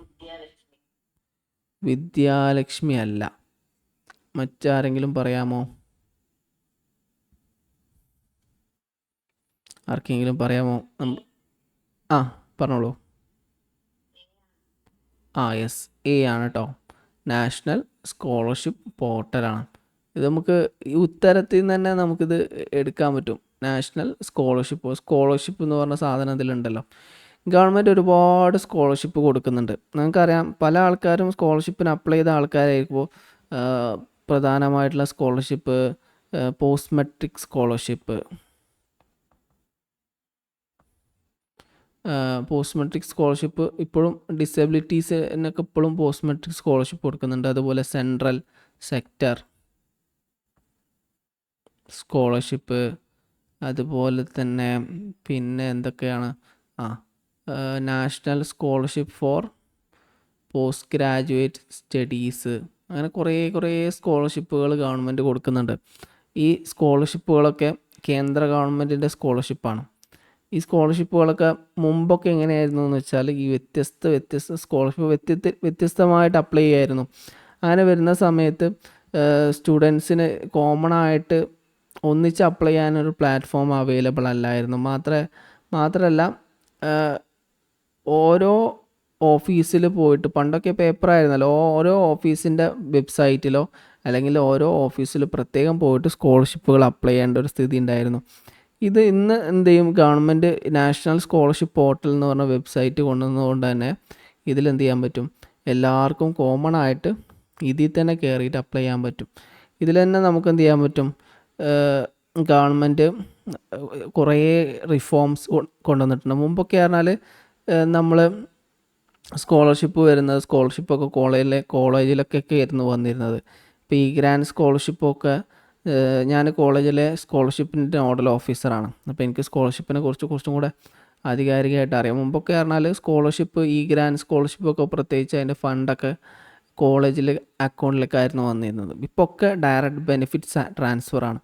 വിദ്യാലക്ഷ്മി അല്ല. മറ്റാരെങ്കിലും പറയാമോ? ആർക്കെങ്കിലും പറയാമോ? പറഞ്ഞോളൂ. യെസ്, എ ആണ് കേട്ടോ. നാഷണൽ സ്കോളർഷിപ്പ് പോർട്ടലാണ്. ഇത് നമുക്ക് ഈ ഉത്തരത്തിൽ നിന്ന് തന്നെ നമുക്കിത് എടുക്കാൻ പറ്റും. നാഷണൽ സ്കോളർഷിപ്പ് എന്ന് പറഞ്ഞ സാധനം ഇതിലുണ്ടല്ലോ. ഗവൺമെൻറ് ഒരുപാട് സ്കോളർഷിപ്പ് കൊടുക്കുന്നുണ്ട്. നമുക്കറിയാം, പല ആൾക്കാരും സ്കോളർഷിപ്പിന് അപ്ലൈ ചെയ്ത ആൾക്കാരായിരിക്കുമ്പോൾ പ്രധാനമായിട്ടുള്ള സ്കോളർഷിപ്പ് പോസ്റ്റ് മെട്രിക് സ്കോളർഷിപ്പ് ഇപ്പോഴും ഡിസബിലിറ്റീസിനൊക്കെ ഇപ്പോഴും പോസ്റ്റ് മെട്രിക് സ്കോളർഷിപ്പ് കൊടുക്കുന്നുണ്ട്. അതുപോലെ സെൻട്രൽ സെക്ടർ സ്കോളർഷിപ്പ്, അതുപോലെ തന്നെ പിന്നെ എന്തൊക്കെയാണ്, national scholarship four post graduate studies, അങ്ങനെ കുറേ സ്കോളർഷിപ്പുകൾ ഗവൺമെൻറ് കൊടുക്കുന്നുണ്ട്. ഈ സ്കോളർഷിപ്പുകളൊക്കെ കേന്ദ്ര ഗവൺമെൻറ്റിൻ്റെ സ്കോളർഷിപ്പാണ്. ഈ സ്കോളർഷിപ്പുകളൊക്കെ മുമ്പൊക്കെ എങ്ങനെയായിരുന്നു എന്ന് വെച്ചാൽ, ഈ വ്യത്യസ്ത സ്കോളർഷിപ്പ് വ്യത്യസ്തമായിട്ട് അപ്ലൈ ചെയ്യായിരുന്നു. അങ്ങനെ വരുന്ന സമയത്ത് സ്റ്റുഡൻസിന് കോമൺ ആയിട്ട് ഒന്നിച്ച് അപ്ലൈ ചെയ്യാനൊരു പ്ലാറ്റ്ഫോം അവൈലബിൾ അല്ലായിരുന്നു. മാത്രമല്ല ഓരോ ഓഫീസിൽ പോയിട്ട്, പണ്ടൊക്കെ പേപ്പറായിരുന്നല്ലോ, ഓരോ ഓഫീസിൻ്റെ വെബ്സൈറ്റിലോ അല്ലെങ്കിൽ ഓരോ ഓഫീസിൽ പ്രത്യേകം പോയിട്ട് സ്കോളർഷിപ്പുകൾ അപ്ലൈ ചെയ്യേണ്ട ഒരു സ്ഥിതി ഉണ്ടായിരുന്നു. ഇത് ഇന്ന് എന്ത് ചെയ്യും, ഗവൺമെൻറ് നാഷണൽ സ്കോളർഷിപ്പ് പോർട്ടൽ എന്ന് പറഞ്ഞ വെബ്സൈറ്റ് കൊണ്ടുവന്നതുകൊണ്ട് തന്നെ ഇതിലെന്ത് ചെയ്യാൻ പറ്റും, എല്ലാവർക്കും കോമൺ ആയിട്ട് ഇതിൽ തന്നെ കയറിയിട്ട് അപ്ലൈ ചെയ്യാൻ പറ്റും. ഇതിൽ തന്നെ നമുക്ക് എന്ത് ചെയ്യാൻ പറ്റും, ഗവൺമെൻറ് കുറേ റിഫോംസ് കൊണ്ടുവന്നിട്ടുണ്ട്. മുമ്പൊക്കെ പറഞ്ഞാൽ നമ്മൾ സ്കോളർഷിപ്പൊക്കെ കോളേജിലൊക്കെ ആയിരുന്നു വന്നിരുന്നത്. ഇപ്പോൾ ഈ ഗ്രാൻഡ് സ്കോളർഷിപ്പൊക്കെ, ഞാൻ കോളേജിലെ സ്കോളർഷിപ്പിൻ്റെ നോഡൽ ഓഫീസറാണ്. അപ്പോൾ എനിക്ക് സ്കോളർഷിപ്പിനെ കുറച്ചും കൂടെ ആധികാരികമായിട്ട് അറിയാം. മുമ്പൊക്കെ പറഞ്ഞാൽ ഈ ഗ്രാൻഡ് സ്കോളർഷിപ്പൊക്കെ പ്രത്യേകിച്ച് അതിൻ്റെ ഫണ്ടൊക്കെ കോളേജിൽ അക്കൗണ്ടിലേക്കായിരുന്നു വന്നിരുന്നത്. ഇപ്പോൾ ഒക്കെ ഡയറക്റ്റ് ബെനിഫിറ്റ്സ് ട്രാൻസ്ഫറാണ്.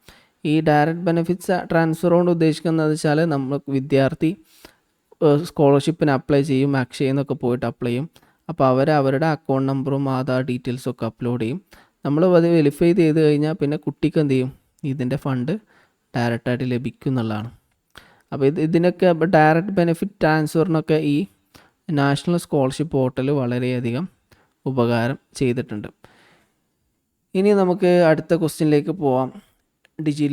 ഈ ഡയറക്റ്റ് ബെനിഫിറ്റ്സ് ട്രാൻസ്ഫർ കൊണ്ട് ഉദ്ദേശിക്കുന്നത് വെച്ചാൽ, നമ്മൾ വിദ്യാർത്ഥി സ്കോളർഷിപ്പിന് അപ്ലൈ ചെയ്യും, അക്ഷയയിൽ നിന്നൊക്കെ പോയിട്ട് അപ്ലൈ ചെയ്യും. അപ്പോൾ അവരുടെ അക്കൗണ്ട് നമ്പറും ആധാർ ഡീറ്റെയിൽസൊക്കെ അപ്ലോഡ് ചെയ്യും. നമ്മൾ അത് വെരിഫൈ ചെയ്ത് കഴിഞ്ഞാൽ പിന്നെ കുട്ടിക്ക് എന്ത് ചെയ്യും, ഇതിൻ്റെ ഫണ്ട് ഡയറക്റ്റായിട്ട് ലഭിക്കും എന്നുള്ളതാണ്. അപ്പോൾ ഇതിനൊക്കെ ഡയറക്റ്റ് ബെനിഫിറ്റ് ട്രാൻസ്ഫറിനൊക്കെ ഈ നാഷണൽ സ്കോളർഷിപ്പ് പോർട്ടൽ വളരെയധികം ഉപകാരം ചെയ്തിട്ടുണ്ട്. ഇനി നമുക്ക് അടുത്ത ക്വസ്റ്റ്യനിലേക്ക് പോവാം. ഡിജി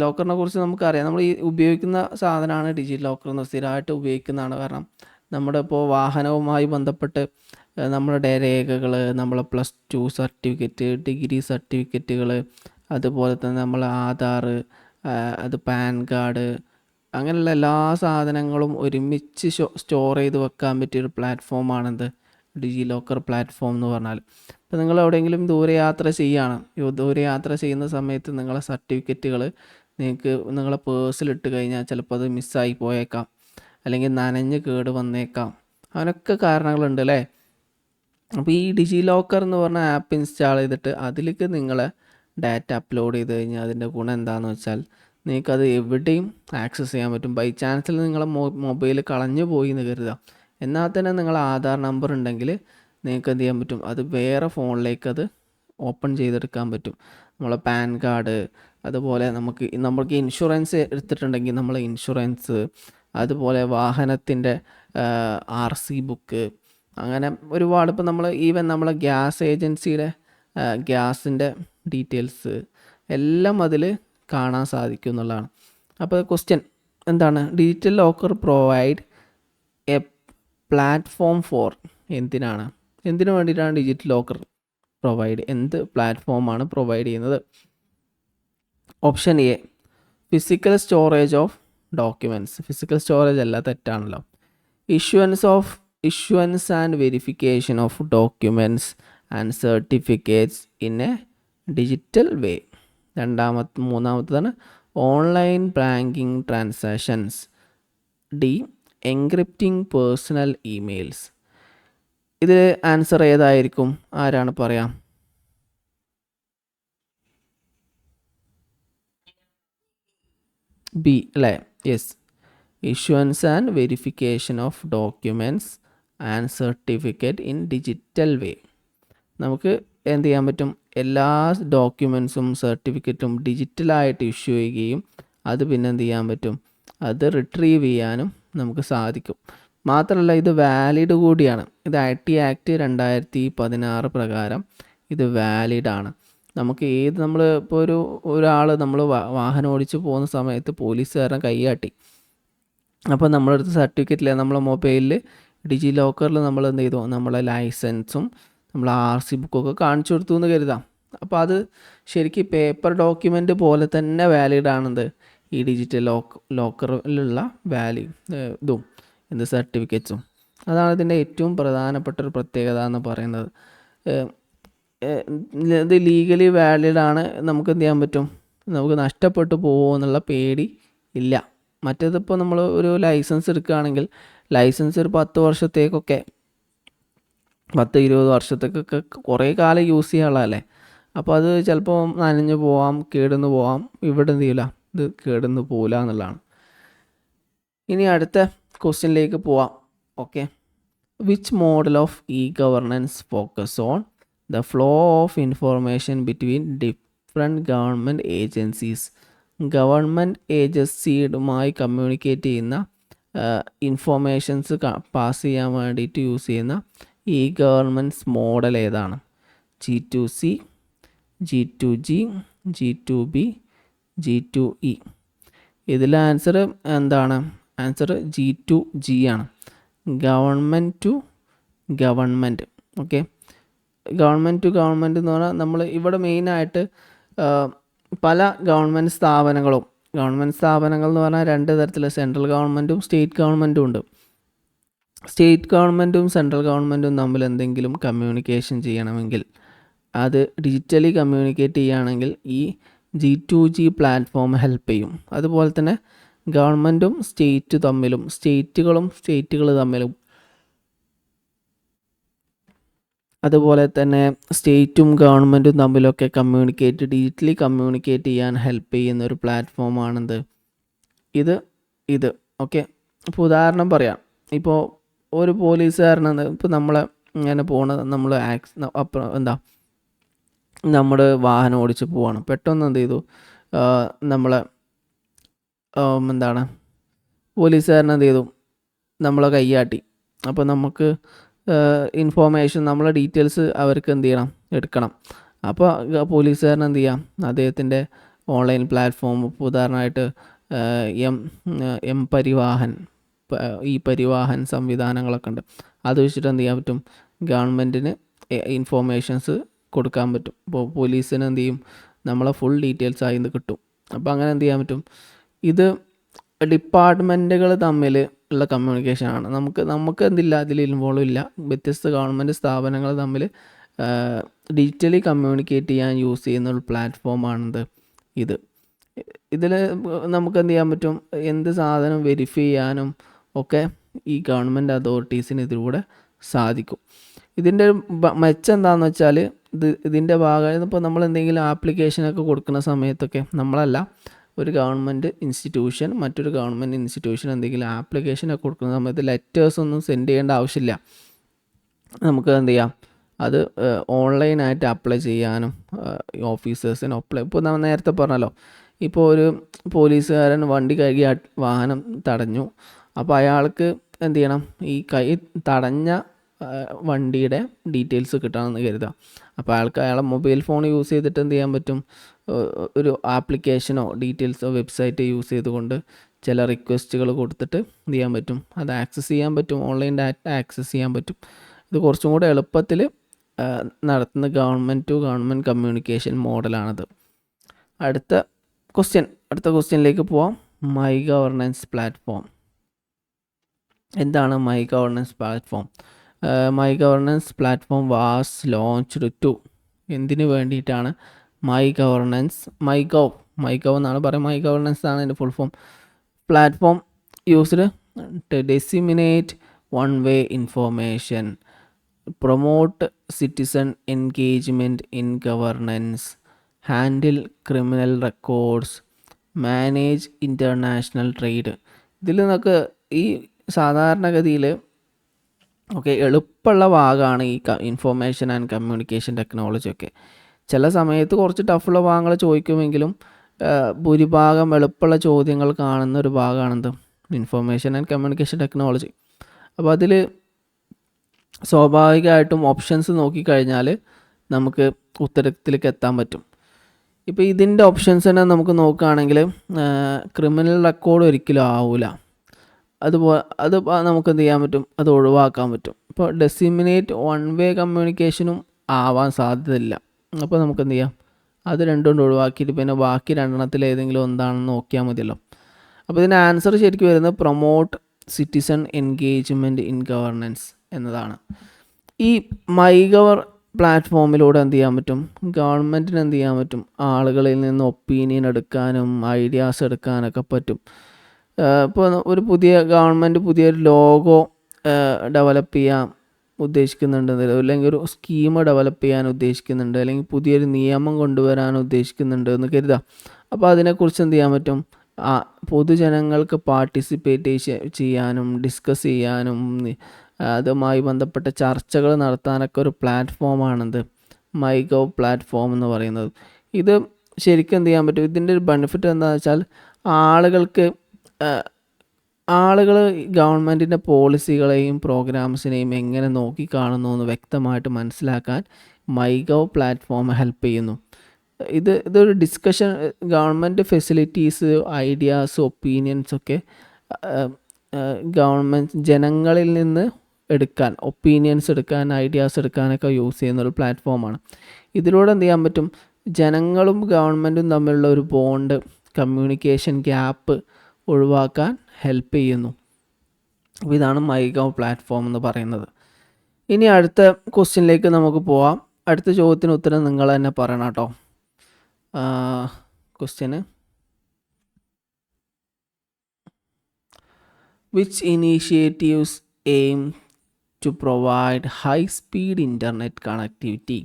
ലോക്കറിനെ കുറിച്ച് നമുക്കറിയാം. നമ്മൾ ഈ ഉപയോഗിക്കുന്ന സാധനമാണ് ഡിജി ലോക്കർ എന്ന്, സ്ഥിരമായിട്ട് ഉപയോഗിക്കുന്നതാണ്. കാരണം നമ്മുടെ ഇപ്പോൾ വാഹനവുമായി ബന്ധപ്പെട്ട് നമ്മളുടെ രേഖകൾ, നമ്മളെ +2 സർട്ടിഫിക്കറ്റ്, ഡിഗ്രി സർട്ടിഫിക്കറ്റുകൾ, അതുപോലെ തന്നെ നമ്മളെ ആധാർ, അത് പാൻ കാർഡ്, അങ്ങനെയുള്ള എല്ലാ സാധനങ്ങളും ഒരുമിച്ച് സ്റ്റോർ ചെയ്ത് വെക്കാൻ പറ്റിയൊരു പ്ലാറ്റ്ഫോമാണെന്ത്, ഡിജി ലോക്കർ പ്ലാറ്റ്ഫോം എന്ന് പറഞ്ഞാൽ. ഇപ്പോൾ നിങ്ങൾ എവിടെയെങ്കിലും ദൂരയാത്ര ചെയ്യുന്ന സമയത്ത് നിങ്ങളെ സർട്ടിഫിക്കറ്റുകൾ നിങ്ങൾക്ക് നിങ്ങളെ പേഴ്സിലിട്ട് കഴിഞ്ഞാൽ ചിലപ്പോൾ അത് മിസ്സായി പോയേക്കാം, അല്ലെങ്കിൽ നനഞ്ഞ് കേട് വന്നേക്കാം. അതിനൊക്കെ കാരണങ്ങളുണ്ട് അല്ലേ. അപ്പോൾ ഈ ഡിജി ലോക്കർ എന്ന് പറഞ്ഞ ആപ്പ് ഇൻസ്റ്റാൾ ചെയ്തിട്ട് അതിലേക്ക് നിങ്ങളെ ഡാറ്റ അപ്ലോഡ് ചെയ്ത് കഴിഞ്ഞാൽ അതിൻ്റെ ഗുണം എന്താണെന്ന് വെച്ചാൽ, നിങ്ങൾക്കത് എവിടെയും ആക്സസ് ചെയ്യാൻ പറ്റും. ബൈ ചാൻസിൽ നിങ്ങളെ മൊബൈൽ കളഞ്ഞു പോയി എന്ന് കരുതുക, എന്നാൽ തന്നെ നിങ്ങളെ ആധാർ നമ്പർ ഉണ്ടെങ്കിൽ നിങ്ങൾക്ക് എന്ത് ചെയ്യാൻ പറ്റും, അത് വേറെ ഫോണിലേക്ക് അത് ഓപ്പൺ ചെയ്തെടുക്കാൻ പറ്റും. നമ്മളെ പാൻ കാർഡ്, അതുപോലെ നമുക്ക് ഇൻഷുറൻസ് എടുത്തിട്ടുണ്ടെങ്കിൽ നമ്മളെ ഇൻഷുറൻസ്, അതുപോലെ വാഹനത്തിൻ്റെ RC ബുക്ക്, അങ്ങനെ ഒരുപാട്. ഇപ്പോൾ നമ്മളെ ഗ്യാസ് ഏജൻസിയുടെ ഗ്യാസിൻ്റെ ഡീറ്റെയിൽസ് എല്ലാം അതിൽ കാണാൻ സാധിക്കും എന്നുള്ളതാണ്. അപ്പോൾ ക്വസ്റ്റ്യൻ എന്താണ്? Digital locker provide a platform for, എന്തിനു വേണ്ടിയിട്ടാണ് ഡിജിറ്റൽ ലോക്കർ എന്ത് പ്ലാറ്റ്ഫോമാണ് പ്രൊവൈഡ് ചെയ്യുന്നത്? Option A, physical storage of documents. Physical storage അല്ല, തെറ്റാണല്ലോ. Issuance and verification of documents and certificates in a digital way. മൂന്നാമത്തതാണ് online banking transactions. D, encrypting personal emails. ഇതിൽ answer ഏതായിരിക്കും? ആരാണ് പറയാം? ബി അല്ലേ? Yes, issuance and verification of documents and certificate in digital way. നമുക്ക് എന്ത് ചെയ്യാൻ പറ്റും? എല്ലാ ഡോക്യുമെൻറ്റ്സും സർട്ടിഫിക്കറ്റും ഡിജിറ്റലായിട്ട് ഇഷ്യൂ ചെയ്യുകയും അത് പിന്നെ എന്ത് ചെയ്യാൻ പറ്റും? അത് റിട്രീവ് ചെയ്യാനും നമുക്ക് സാധിക്കും. മാത്രമല്ല ഇത് വാലിഡ് കൂടിയാണ്. ഇത് IT ആക്ട് 2016 പ്രകാരം ഇത് വാലിഡാണ്. നമുക്ക് ഇപ്പോൾ ഒരാൾ നമ്മൾ വാഹനം ഓടിച്ച് പോകുന്ന സമയത്ത് പോലീസുകാരൻ കൈകാട്ടി, അപ്പോൾ നമ്മളടുത്ത് സർട്ടിഫിക്കറ്റില്ല, നമ്മളെ മൊബൈലിൽ ഡിജി ലോക്കറിൽ നമ്മൾ എന്ത് ചെയ്തു? നമ്മളെ ലൈസൻസും നമ്മൾ RC ബുക്കൊക്കെ കാണിച്ചു കൊടുത്തു എന്ന് കരുതാം. അപ്പോൾ അത് ശരിക്കും പേപ്പർ ഡോക്യുമെൻ്റ് പോലെ തന്നെ വാലിഡ് ആണെന്ത്? ഈ ഡിജിറ്റൽ ലോക്കറിലുള്ള സർട്ടിഫിക്കറ്റ്സും. അതാണ് ഇതിൻ്റെ ഏറ്റവും പ്രധാനപ്പെട്ട ഒരു പ്രത്യേകത എന്ന് പറയുന്നത്. ഇത് ലീഗലി വാലിഡ് ആണ്. നമുക്ക് എന്ത് ചെയ്യാൻ പറ്റും? നമുക്ക് നഷ്ടപ്പെട്ടു പോകുമോ എന്നുള്ള പേടി ഇല്ല. മറ്റേതിപ്പോൾ നമ്മൾ ഒരു ലൈസൻസ് എടുക്കുകയാണെങ്കിൽ ലൈസൻസ് ഒരു 10 വർഷത്തേക്കൊക്കെ 10-20 വർഷത്തേക്കൊക്കെ കുറേ കാലം യൂസ് ചെയ്യാനുള്ളതല്ലേ. അപ്പോൾ അത് ചിലപ്പോൾ നനഞ്ഞു പോവാം, കേടുന്നു പോവാം. ഇവിടെ എന്ത് ചെയ്യില്ല, ഇത് കേടുന്നു പോകില്ല എന്നുള്ളതാണ്. ഇനി അടുത്ത ക്വസ്റ്റ്യനിലേക്ക് പോവാം. Okay, which model of governance focus on the flow of information between different government agencies. Government ഏജൻസിയുമായി കമ്മ്യൂണിക്കേറ്റ് ചെയ്യുന്ന ഇൻഫോർമേഷൻസ് പാസ് ചെയ്യാൻ വേണ്ടിയിട്ട് യൂസ് ചെയ്യുന്ന ഗവർണൻസ് മോഡൽ ഏതാണ്? G2C, G2G, G2B, G2E. ഇതിൽ ആൻസർ എന്താണ്? ആൻസർ G2G ആണ്. Government to government. Okay, government to government എന്ന് പറഞ്ഞാൽ നമ്മൾ ഇവിടെ മെയിനായിട്ട് പല ഗവൺമെൻറ് സ്ഥാപനങ്ങൾ എന്ന് പറഞ്ഞാൽ 2 തരത്തിൽ, സെൻട്രൽ ഗവൺമെൻറ്റും സ്റ്റേറ്റ് ഗവൺമെൻറ്റും ഉണ്ട്. സ്റ്റേറ്റ് ഗവൺമെൻറ്റും സെൻട്രൽ ഗവൺമെൻറ്റും തമ്മിൽ എന്തെങ്കിലും കമ്മ്യൂണിക്കേഷൻ ചെയ്യണമെങ്കിൽ, അത് ഡിജിറ്റലി കമ്മ്യൂണിക്കേറ്റ് ചെയ്യുകയാണെങ്കിൽ ഈ G2G പ്ലാറ്റ്ഫോം ഹെൽപ്പ് ചെയ്യും. അതുപോലെ തന്നെ ഗവൺമെൻറ്റും സ്റ്റേറ്റുകൾ തമ്മിലും, അതുപോലെ തന്നെ സ്റ്റേറ്റും ഗവൺമെൻറ്റും തമ്മിലൊക്കെ ഡിജിറ്റലി കമ്മ്യൂണിക്കേറ്റ് ചെയ്യാൻ ഹെൽപ്പ് ചെയ്യുന്ന ഒരു പ്ലാറ്റ്ഫോമാണെന്ത്? ഇത്. ഓക്കെ, ഇപ്പോൾ ഉദാഹരണം പറയാം. ഇപ്പോൾ ഒരു പോലീസുകാരനാണ് ഇപ്പോൾ നമ്മളെ ഇങ്ങനെ പോണത്, നമ്മൾ വാഹനം ഓടിച്ച് പോവാണ്. പെട്ടെന്ന് എന്ത് ചെയ്തു? നമ്മളെ പോലീസുകാരൻ എന്ത് ചെയ്തു? നമ്മളെ കൈയാട്ടി. അപ്പോൾ നമുക്ക് ഇൻഫോർമേഷൻ, നമ്മളെ ഡീറ്റെയിൽസ് അവർക്ക് എന്ത് ചെയ്യണം? എടുക്കണം. അപ്പോൾ പോലീസുകാരൻ എന്ത് ചെയ്യാം? അദ്ദേഹത്തിൻ്റെ ഓൺലൈൻ പ്ലാറ്റ്ഫോം, ഉദാഹരണമായിട്ട് പരിവാഹൻ സംവിധാനങ്ങളൊക്കെ ഉണ്ട്. അത് വെച്ചിട്ട് എന്ത് ചെയ്യാൻ പറ്റും? ഗവൺമെൻറ്റിന് ഇൻഫോർമേഷൻസ് കൊടുക്കാൻ പറ്റും. ഇപ്പോൾ പോലീസിന് എന്ത് ചെയ്യും? നമ്മളെ ഫുൾ ഡീറ്റെയിൽസ് ആയി കിട്ടും. അപ്പോൾ അങ്ങനെ എന്ത് ചെയ്യാൻ പറ്റും? ഇത് ഡിപ്പാർട്ട്മെൻറ്റുകൾ തമ്മിൽ ഉള്ള കമ്മ്യൂണിക്കേഷനാണ്. നമുക്ക് എന്തില്ല, അതിൽ ഇൻവോൾവ് ഇല്ല. വ്യത്യസ്ത ഗവൺമെൻറ് സ്ഥാപനങ്ങൾ തമ്മിൽ ഡിജിറ്റലി കമ്മ്യൂണിക്കേറ്റ് ചെയ്യാൻ യൂസ് ചെയ്യുന്ന ഒരു പ്ലാറ്റ്ഫോമാണിത്. ഇതിൽ നമുക്ക് എന്ത് ചെയ്യാൻ പറ്റും? എന്ത് സാധനം വെരിഫൈ ചെയ്യാനും ഒക്കെ ഈ ഗവൺമെൻറ് അതോറിറ്റീസിന് ഇതിലൂടെ സാധിക്കും. ഇതിൻ്റെ മെച്ചം എന്താണെന്ന് വെച്ചാൽ, ഇതിൻ്റെ ഭാഗമായി ഇപ്പോൾ നമ്മൾ എന്തെങ്കിലും ആപ്ലിക്കേഷനൊക്കെ കൊടുക്കുന്ന സമയത്തൊക്കെ, നമ്മളല്ല, ഒരു ഗവൺമെൻറ് ഇൻസ്റ്റിറ്റ്യൂഷൻ മറ്റൊരു ഗവൺമെൻറ് ഇൻസ്റ്റിറ്റ്യൂഷൻ എന്തെങ്കിലും ആപ്ലിക്കേഷനൊക്കെ കൊടുക്കുന്ന സമയത്ത് ലെറ്റേഴ്സൊന്നും സെൻഡ് ചെയ്യേണ്ട ആവശ്യമില്ല. നമുക്ക് എന്ത് ചെയ്യാം? അത് ഓൺലൈനായിട്ട് അപ്ലൈ ചെയ്യാനും ഓഫീസേഴ്സിന് ഇപ്പോൾ നമ്മൾ നേരത്തെ പറഞ്ഞല്ലോ, ഇപ്പോൾ ഒരു പോലീസുകാരൻ വണ്ടി കഴുകി വാഹനം തടഞ്ഞു. അപ്പോൾ അയാൾക്ക് എന്ത് ചെയ്യണം, ഈ തടഞ്ഞ വണ്ടിയുടെ ഡീറ്റെയിൽസ് കിട്ടണമെന്ന് കരുതുക. അപ്പോൾ അയാളെ മൊബൈൽ ഫോൺ യൂസ് ചെയ്തിട്ട് എന്ത് ചെയ്യാൻ പറ്റും, ഒരു ആപ്ലിക്കേഷനോ ഡീറ്റെയിൽസോ വെബ്സൈറ്റ് യൂസ് ചെയ്തുകൊണ്ട് ചില റിക്വസ്റ്റുകൾ കൊടുത്തിട്ട് എന്ത് ചെയ്യാൻ പറ്റും, അത് ആക്സസ് ചെയ്യാൻ പറ്റും, ഓൺലൈൻ ഡാറ്റ ആക്സസ് ചെയ്യാൻ പറ്റും. ഇത് കുറച്ചും കൂടെ എളുപ്പത്തിൽ നടത്തുന്ന ഗവൺമെൻറ് ടു ഗവൺമെൻറ് കമ്മ്യൂണിക്കേഷൻ മോഡലാണത്. അടുത്ത ക്വസ്റ്റ്യനിലേക്ക് പോവാം. My governance platform. എന്താണ് my governance platform? My governance platform was launched to, എന്തിനു വേണ്ടിയിട്ടാണ്? മൈ ഗവർണൻസ്, മൈ ഗവ് എന്നാണ് പറയുക, മൈ ഗവർണൻസ് ആണ് എൻ്റെ full form. Platform used to disseminate one way information, promote citizen engagement in governance, handle criminal records, manage international trade. ഇതിൽ നിന്നൊക്കെ ഈ സാധാരണഗതിയിൽ എളുപ്പമുള്ള ഭാഗമാണ് ഈ ഇൻഫോർമേഷൻ ആൻഡ് കമ്മ്യൂണിക്കേഷൻ ടെക്നോളജി ഒക്കെ. ചില സമയത്ത് കുറച്ച് ടഫുള്ള ഭാഗങ്ങൾ ചോദിക്കുമെങ്കിലും ഭൂരിഭാഗം എളുപ്പമുള്ള ചോദ്യങ്ങൾ കാണുന്ന ഒരു ഭാഗമാണെന്ത്, ഇൻഫോർമേഷൻ ആൻഡ് കമ്മ്യൂണിക്കേഷൻ ടെക്നോളജി. അപ്പോൾ അതിൽ സ്വാഭാവികമായിട്ടും ഓപ്ഷൻസ് നോക്കിക്കഴിഞ്ഞാൽ നമുക്ക് ഉത്തരത്തിലേക്ക് എത്താൻ പറ്റും. ഇപ്പോൾ ഇതിൻ്റെ ഓപ്ഷൻസ് തന്നെ നമുക്ക് നോക്കുകയാണെങ്കിൽ ക്രിമിനൽ റെക്കോർഡ് ഒരിക്കലും ആവില്ല. അത് നമുക്ക് എന്ത് ചെയ്യാൻ പറ്റും, അത് ഒഴിവാക്കാൻ പറ്റും. ഇപ്പോൾ ഡെസിമിനേറ്റ് വൺ വേ കമ്മ്യൂണിക്കേഷനും ആവാൻ സാധ്യതയില്ല. അപ്പോൾ നമുക്ക് എന്ത് ചെയ്യാം, അത് രണ്ടും ഒഴിവാക്കിയിട്ട് പിന്നെ ബാക്കി രണ്ടെണ്ണത്തിൽ ഏതെങ്കിലും എന്താണെന്ന് നോക്കിയാൽ മതിയല്ലോ. അപ്പോൾ ഇതിൻ്റെ ആൻസർ ശരിക്കും വരുന്നത് promote citizen engagement in governance എന്നതാണ്. ഈ മൈ ഗവർ പ്ലാറ്റ്ഫോമിലൂടെ എന്ത് ചെയ്യാൻ പറ്റും, ഗവൺമെൻറ്റിന് എന്ത് ചെയ്യാൻ പറ്റും, ആളുകളിൽ നിന്ന് ഒപ്പീനിയൻ എടുക്കാനും ഐഡിയാസ് എടുക്കാനൊക്കെ പറ്റും. ഇപ്പോൾ ഒരു പുതിയൊരു ലോഗോ ഡെവലപ്പ് ചെയ്യാൻ ഉദ്ദേശിക്കുന്നുണ്ട്, അല്ലെങ്കിൽ ഒരു സ്കീം ഡെവലപ്പ് ചെയ്യാൻ ഉദ്ദേശിക്കുന്നുണ്ട്, അല്ലെങ്കിൽ പുതിയൊരു നിയമം കൊണ്ടുവരാൻ ഉദ്ദേശിക്കുന്നുണ്ട് എന്ന് കരുതാം. അപ്പോൾ അതിനെക്കുറിച്ച് എന്ത് ചെയ്യാൻ പറ്റും, പൊതുജനങ്ങൾക്ക് പാർട്ടിസിപ്പേറ്റ് ചെയ്യാനും ഡിസ്കസ് ചെയ്യാനും അതുമായി ബന്ധപ്പെട്ട ചർച്ചകൾ നടത്താനൊക്കെ ഒരു പ്ലാറ്റ്ഫോമാണെന്ത്, മൈ ഗവ് പ്ലാറ്റ്ഫോം എന്ന് പറയുന്നത്. ഇത് ശരിക്കും എന്ത് ചെയ്യാൻ പറ്റും, ഇതിൻ്റെ ഒരു ബെനിഫിറ്റ് എന്താണെന്ന് വെച്ചാൽ ആളുകൾ ഗവൺമെൻറ്റിൻ്റെ പോളിസികളെയും പ്രോഗ്രാംസിനെയും എങ്ങനെ നോക്കിക്കാണുന്നു എന്ന് വ്യക്തമായിട്ട് മനസ്സിലാക്കാൻ മൈ ഗവ് പ്ലാറ്റ്ഫോം ഹെൽപ്പ് ചെയ്യുന്നു. ഇതൊരു ഡിസ്കഷൻ, ഗവൺമെൻറ് ഫെസിലിറ്റീസ്, ഐഡിയാസ്, ഒപ്പീനിയൻസൊക്കെ ഗവൺമെൻറ് ജനങ്ങളിൽ നിന്ന് എടുക്കാൻ, ഒപ്പീനിയൻസ് എടുക്കാൻ, ഐഡിയാസ് എടുക്കാനൊക്കെ യൂസ് ചെയ്യുന്നൊരു പ്ലാറ്റ്ഫോമാണ്. ഇതിലൂടെ എന്ത് ചെയ്യാൻ പറ്റും, ജനങ്ങളും ഗവൺമെൻറ്റും തമ്മിലുള്ള ഒരു ബോണ്ട്, കമ്മ്യൂണിക്കേഷൻ ഗ്യാപ്പ് ഒഴിവാക്കാൻ ഹെൽപ്പ് ചെയ്യുന്നു. അപ്പോൾ ഇതാണ് മൈ ഗവ് പ്ലാറ്റ്ഫോം എന്ന് പറയുന്നത്. ഇനി അടുത്ത ക്വസ്റ്റ്യനിലേക്ക് നമുക്ക് പോവാം. അടുത്ത ചോദ്യത്തിന് ഉത്തരം നിങ്ങൾ തന്നെ പറയണം കേട്ടോ. ക്വസ്റ്റ്യന്, which initiatives aim to provide high speed internet connectivity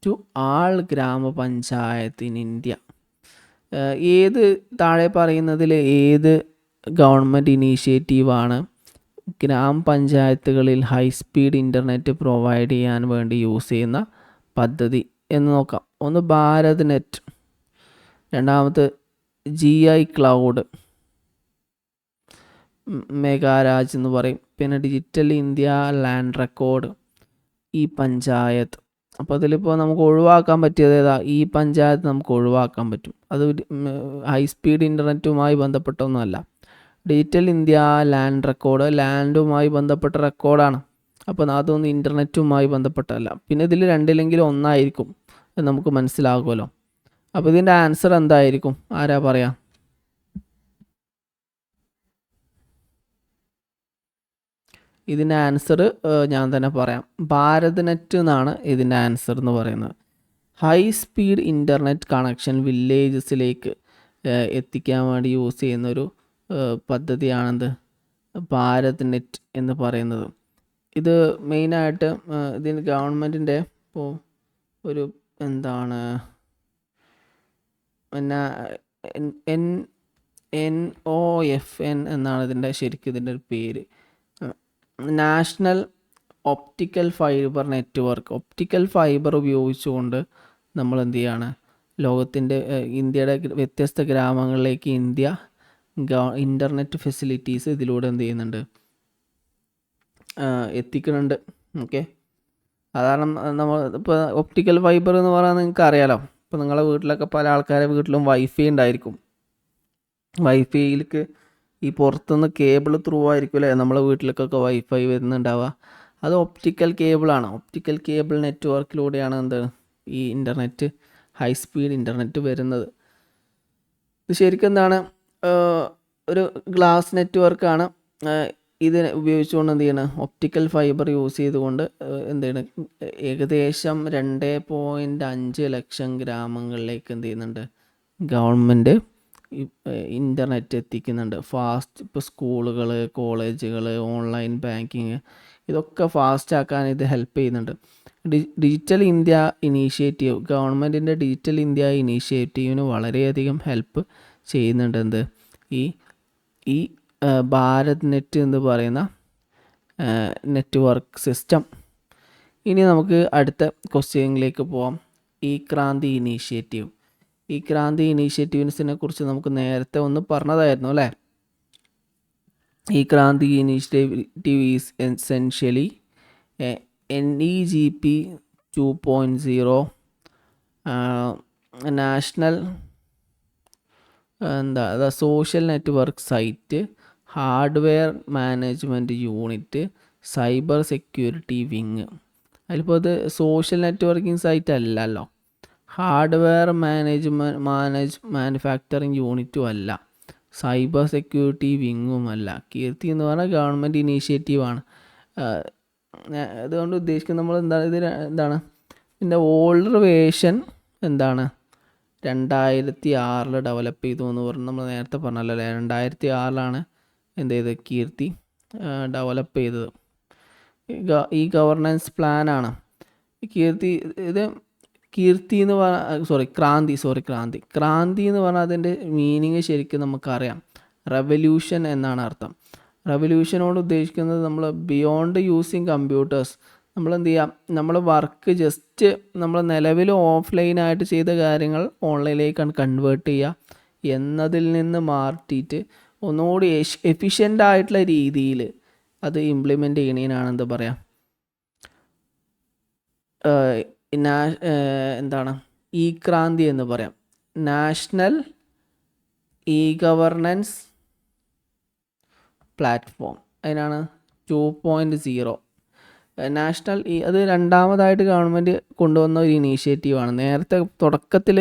to all gram panchayat in India? ഏത് താഴെ പറയുന്നതിൽ ഏത് ഗവൺമെൻറ് ഇനീഷ്യേറ്റീവാണ് ഗ്രാമപഞ്ചായത്തുകളിൽ ഹൈ സ്പീഡ് ഇൻ്റർനെറ്റ് പ്രൊവൈഡ് ചെയ്യാൻ വേണ്ടി യൂസ് ചെയ്യുന്ന പദ്ധതി എന്ന് നോക്കാം. ഒന്ന് ഭാരത് നെറ്റ്, രണ്ടാമത് GI ക്ലൗഡ്, മെഗാരാജ് എന്ന് പറയും, പിന്നെ ഡിജിറ്റൽ ഇന്ത്യ ലാൻഡ് റെക്കോർഡ്, ഈ പഞ്ചായത്ത്. അപ്പോൾ അതിലിപ്പോൾ നമുക്ക് ഒഴിവാക്കാൻ പറ്റിയത് ഏതാ? ഈ പഞ്ചായത്ത് നമുക്ക് ഒഴിവാക്കാൻ പറ്റും. അത് ഹൈ സ്പീഡ് ഇൻ്റർനെറ്റുമായി ബന്ധപ്പെട്ടൊന്നുമല്ല. ഡിജിറ്റൽ ഇന്ത്യ ലാൻഡ് റെക്കോർഡ് ലാൻഡുമായി ബന്ധപ്പെട്ട റെക്കോർഡാണ്. അപ്പോൾ അതൊന്നും ഇൻ്റർനെറ്റുമായി ബന്ധപ്പെട്ടല്ല. പിന്നെ ഇതിൽ രണ്ടിലെങ്കിലും ഒന്നായിരിക്കും എന്ന് നമുക്ക് മനസ്സിലാകുമല്ലോ. അപ്പോൾ ഇതിൻ്റെ ആൻസർ എന്തായിരിക്കും, ആരാ പറയാം? ഇതിൻ്റെ ആൻസർ ഞാൻ തന്നെ പറയാം. ഭാരത് നെറ്റ് എന്നാണ് ഇതിൻ്റെ ആൻസർ എന്ന് പറയുന്നത്. ഹൈ സ്പീഡ് ഇൻ്റർനെറ്റ് കണക്ഷൻ വില്ലേജസിലേക്ക് എത്തിക്കാൻ വേണ്ടി യൂസ് ചെയ്യുന്നൊരു പദ്ധതിയാണെന്ത്, ഭാരത് നെറ്റ് എന്ന് പറയുന്നത്. ഇത് മെയിനായിട്ട് ഇതിന് ഗവൺമെൻറ്റിൻ്റെ ഇപ്പോൾ ഒരു എന്താണ് NOFN എന്നാണ് ഇതിൻ്റെ ശരിക്കും ഇതിൻ്റെ ഒരു പേര്. National optical fibre network. Optical fibre ഉപയോഗിച്ചുകൊണ്ട് നമ്മൾ എന്ത് ചെയ്യാണ്, ലോകത്തിൻ്റെ ഇന്ത്യയുടെ വ്യത്യസ്ത ഗ്രാമങ്ങളിലേക്ക് ഇൻ്റർനെറ്റ് ഫെസിലിറ്റീസ് ഇതിലൂടെ എന്ത് ചെയ്യുന്നുണ്ട്, എത്തിക്കുന്നുണ്ട്. ഓക്കെ, സാധാരണ നമ്മൾ ഇപ്പോൾ ഒപ്റ്റിക്കൽ ഫൈബർ എന്ന് പറയുന്നത് നിങ്ങൾക്ക് അറിയാലോ. ഇപ്പോൾ നിങ്ങളുടെ വീട്ടിലൊക്കെ പല ആൾക്കാരുടെ വീട്ടിലും വൈഫൈ ഉണ്ടായിരിക്കും. വൈഫൈയിലേക്ക് ഈ പുറത്തുനിന്ന് കേബിൾ ത്രൂ ആയിരിക്കും അല്ലേ നമ്മളെ വീട്ടിലേക്കൊക്കെ വൈഫൈ വരുന്നുണ്ടാവുക. അത് ഒപ്റ്റിക്കൽ കേബിളാണ്. ഒപ്റ്റിക്കൽ കേബിൾ നെറ്റ്വർക്കിലൂടെയാണ് എന്ത് ഈ ഇൻ്റർനെറ്റ്, ഹൈ സ്പീഡ് ഇൻ്റർനെറ്റ് വരുന്നത്. ഇത് ശരിക്കും എന്താണ്, ഒരു ഗ്ലാസ് നെറ്റ്വർക്കാണ്. ഇത് ഉപയോഗിച്ചുകൊണ്ട് എന്ത് ചെയ്യണം, ഒപ്റ്റിക്കൽ ഫൈബർ യൂസ് ചെയ്തുകൊണ്ട് എന്താണ് ഏകദേശം 2.5 ലക്ഷം ഗ്രാമങ്ങളിലേക്ക് എന്ത് ചെയ്യുന്നുണ്ട്, ഗവൺമെൻറ് ഇൻ്റർനെറ്റ് എത്തിക്കുന്നുണ്ട്. ഫാസ്റ്റ്, ഇപ്പോൾ സ്കൂളുകൾ, കോളേജുകൾ, ഓൺലൈൻ ബാങ്കിങ്, ഇതൊക്കെ ഫാസ്റ്റ് ആക്കാൻ ഇത് ഹെൽപ്പ് ചെയ്യുന്നുണ്ട്. ഡിജിറ്റൽ ഇന്ത്യ ഇനീഷ്യേറ്റീവ്, ഗവൺമെൻറ്റിൻ്റെ ഡിജിറ്റൽ ഇന്ത്യ ഇനീഷ്യേറ്റീവിന് വളരെയധികം ഹെൽപ്പ് ചെയ്യുന്നുണ്ട്. എന്ത് ഈ ഭാരത് നെറ്റ് എന്ന് പറയുന്ന നെറ്റ്വർക്ക് സിസ്റ്റം. ഇനി നമുക്ക് അടുത്ത ക്വസ്റ്റ്യനിലേക്ക് പോവാം. ഈ ക്രാന്തി ഇനീഷ്യേറ്റീവ്. ഈ ക്രാന്തി ഇനീഷ്യേറ്റീവ്സിനെ കുറിച്ച് നമുക്ക് നേരത്തെ ഒന്ന് പറഞ്ഞതായിരുന്നു അല്ലേ. E Kranti initiative is essentially NEGP 2.0 national social network site, hardware management unit, cyber security wing. അതിലിപ്പോൾ ഇത് സോഷ്യൽ നെറ്റ്വർക്കിംഗ് സൈറ്റ് അല്ലല്ലോ, ഹാർഡ്വെയർ മാനുഫാക്ചറിങ് യൂണിറ്റും അല്ല, സൈബർ സെക്യൂരിറ്റി വിങ്ങും അല്ല. കീർത്തി എന്ന് പറഞ്ഞാൽ ഗവൺമെൻറ് ഇനീഷ്യേറ്റീവാണ്. അതുകൊണ്ട് ഉദ്ദേശിക്കുന്നത് നമ്മൾ എന്താണ് ഇതിൻ്റെ ഓൾഡർ വേർഷൻ എന്താണ് 2006 ഡെവലപ്പ് ചെയ്തു എന്ന് പറഞ്ഞ് നമ്മൾ നേരത്തെ പറഞ്ഞല്ലോ അല്ലേ. 2006 എന്ത് ചെയ്ത് കീർത്തി ഡെവലപ്പ് ചെയ്തത്. ഈ ഗവർണൻസ് പ്ലാനാണ് കീർത്തി എന്ന് ക്രാന്തി എന്ന് പറഞ്ഞാൽ അതിൻ്റെ മീനിങ് ശരിക്കും നമുക്കറിയാം. റെവല്യൂഷൻ എന്നാണ് അർത്ഥം. റെവല്യൂഷനോട് ഉദ്ദേശിക്കുന്നത് നമ്മൾ ബിയോണ്ട് യൂസിങ് കമ്പ്യൂട്ടേഴ്സ്, നമ്മൾ എന്ത് ചെയ്യാം, നമ്മൾ വർക്ക് ജസ്റ്റ് നമ്മൾ നിലവിൽ ഓഫ്ലൈനായിട്ട് ചെയ്ത കാര്യങ്ങൾ ഓൺലൈനിലേക്കാണ് കൺവേർട്ട് ചെയ്യുക എന്നതിൽ നിന്ന് മാറ്റിയിട്ട് ഒന്നുകൂടി എഫിഷ്യൻ്റ് ആയിട്ടുള്ള രീതിയിൽ അത് ഇംപ്ലിമെൻ്റ് ചെയ്യണേനാണ് എന്താ പറയുക, എന്താണ് ഈ ക്രാന്തി എന്ന് പറയാം. നാഷണൽ ഇ ഗവർണൻസ് പ്ലാറ്റ്ഫോം, അതിനാണ് 2.0 നാഷണൽ. അത് രണ്ടാമതായിട്ട് ഗവൺമെൻറ് കൊണ്ടുവന്ന ഒരു ഇനീഷ്യേറ്റീവാണ്. നേരത്തെ തുടക്കത്തിൽ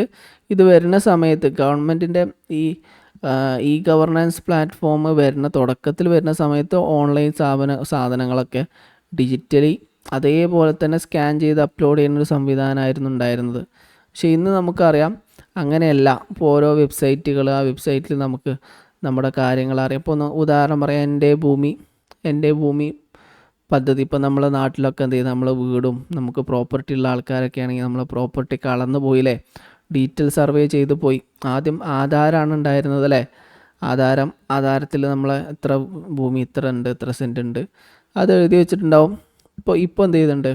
ഇത് വരുന്ന സമയത്ത് ഗവൺമെൻറ്റിൻ്റെ ഈ ഗവർണൻസ് പ്ലാറ്റ്ഫോം തുടക്കത്തിൽ വരുന്ന സമയത്ത് ഓൺലൈൻ സാധനങ്ങളൊക്കെ ഡിജിറ്റലി അതേപോലെ തന്നെ സ്കാൻ ചെയ്ത് അപ്ലോഡ് ചെയ്യുന്നൊരു സംവിധാനമായിരുന്നു ഉണ്ടായിരുന്നത്. പക്ഷേ ഇന്ന് നമുക്കറിയാം അങ്ങനെയല്ല. ഇപ്പോൾ ഓരോ വെബ്സൈറ്റുകൾ, ആ വെബ്സൈറ്റിൽ നമുക്ക് നമ്മുടെ കാര്യങ്ങൾ അറിയാം. ഇപ്പോൾ ഒന്ന് ഉദാഹരണം പറയാം, എൻ്റെ ഭൂമി പദ്ധതി. ഇപ്പോൾ നമ്മളെ നാട്ടിലൊക്കെ എന്ത് ചെയ്യും, നമ്മളെ വീടും നമുക്ക് പ്രോപ്പർട്ടി ഉള്ള ആൾക്കാരൊക്കെ ആണെങ്കിൽ നമ്മളെ പ്രോപ്പർട്ടി കളന്ന് പോയില്ലേ, ഡീറ്റെയിൽ സർവേ ചെയ്ത് പോയി. ആദ്യം ആധാരമാണ് ഉണ്ടായിരുന്നത് അല്ലേ. ആധാരത്തിൽ നമ്മളെ എത്ര ഭൂമി ഇത്ര ഉണ്ട്, എത്ര സെൻറ്റ് ഉണ്ട്, അത് എഴുതി വെച്ചിട്ടുണ്ടാവും. ഇപ്പോൾ എന്ത് ചെയ്തിട്ടുണ്ട്,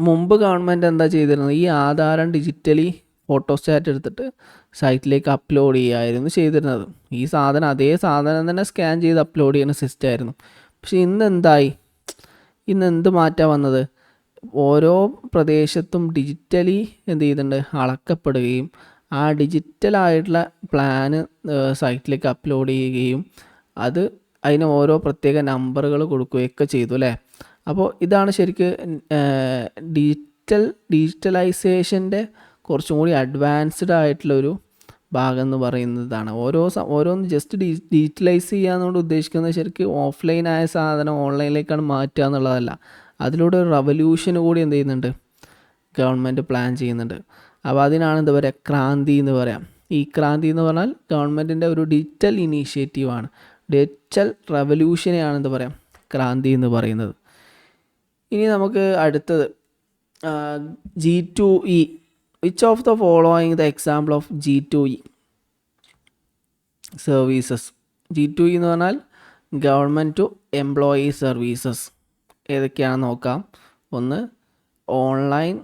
മുമ്പ് ഗവൺമെൻറ് എന്താ ചെയ്തിരുന്നത്, ഈ ആധാരം ഡിജിറ്റലി ഫോട്ടോസ്റ്റാറ്റ് എടുത്തിട്ട് സൈറ്റിലേക്ക് അപ്ലോഡ് ചെയ്യുകയായിരുന്നു ചെയ്തിരുന്നത്. അതേ സാധനം തന്നെ സ്കാൻ ചെയ്ത് അപ്ലോഡ് ചെയ്യുന്ന സിസ്റ്റം ആയിരുന്നു. പക്ഷേ ഇന്ന് എന്ത് മാറ്റാൻ വന്നത്, ഓരോ പ്രദേശത്തും ഡിജിറ്റലി എന്ത് ചെയ്യുന്നുണ്ട്, അളക്കപ്പെടുകയും ആ ഡിജിറ്റലായിട്ടുള്ള പ്ലാന് സൈറ്റിലേക്ക് അപ്ലോഡ് ചെയ്യുകയും അതിന് ഓരോ പ്രത്യേക നമ്പറുകൾ കൊടുക്കുകയൊക്കെ ചെയ്തു അല്ലേ. അപ്പോൾ ഇതാണ് ശരിക്കും ഡിജിറ്റലൈസേഷൻ്റെ കുറച്ചും കൂടി അഡ്വാൻസ്ഡ് ആയിട്ടുള്ളൊരു ഭാഗം എന്ന് പറയുന്നതാണ്. ഓരോന്ന് ജസ്റ്റ് ഡിജിറ്റലൈസ് ചെയ്യാന്നുകൊണ്ട് ഉദ്ദേശിക്കുന്നത് ശരിക്കും ഓഫ്ലൈനായ സാധനം ഓൺലൈനിലേക്കാണ് മാറ്റുക എന്നുള്ളതല്ല. അതിലൂടെ ഒരു റവല്യൂഷന് കൂടി എന്ത് ചെയ്യുന്നുണ്ട്, ഗവൺമെൻറ് പ്ലാൻ ചെയ്യുന്നുണ്ട്. അപ്പോൾ അതിനാണ് എന്താ പറയുക, ക്രാന്തി എന്ന് പറയാം. ഈ ക്രാന്തി എന്ന് പറഞ്ഞാൽ ഗവൺമെൻറ്റിൻ്റെ ഒരു ഡിജിറ്റൽ ഇനീഷ്യേറ്റീവാണ്. ഡിജിറ്റൽ റവല്യൂഷനെയാണ് എന്താ പറയുക, ക്രാന്തി എന്ന് പറയുന്നത്. ഇനി നമുക്ക് അടുത്തത് G2E. Which of the following the example of G2E services. G2E എന്ന് പറഞ്ഞാൽ ഗവൺമെൻറ് ടു എംപ്ലോയി സർവീസസ്. ഏതൊക്കെയാണെന്ന് നോക്കാം. ഒന്ന് online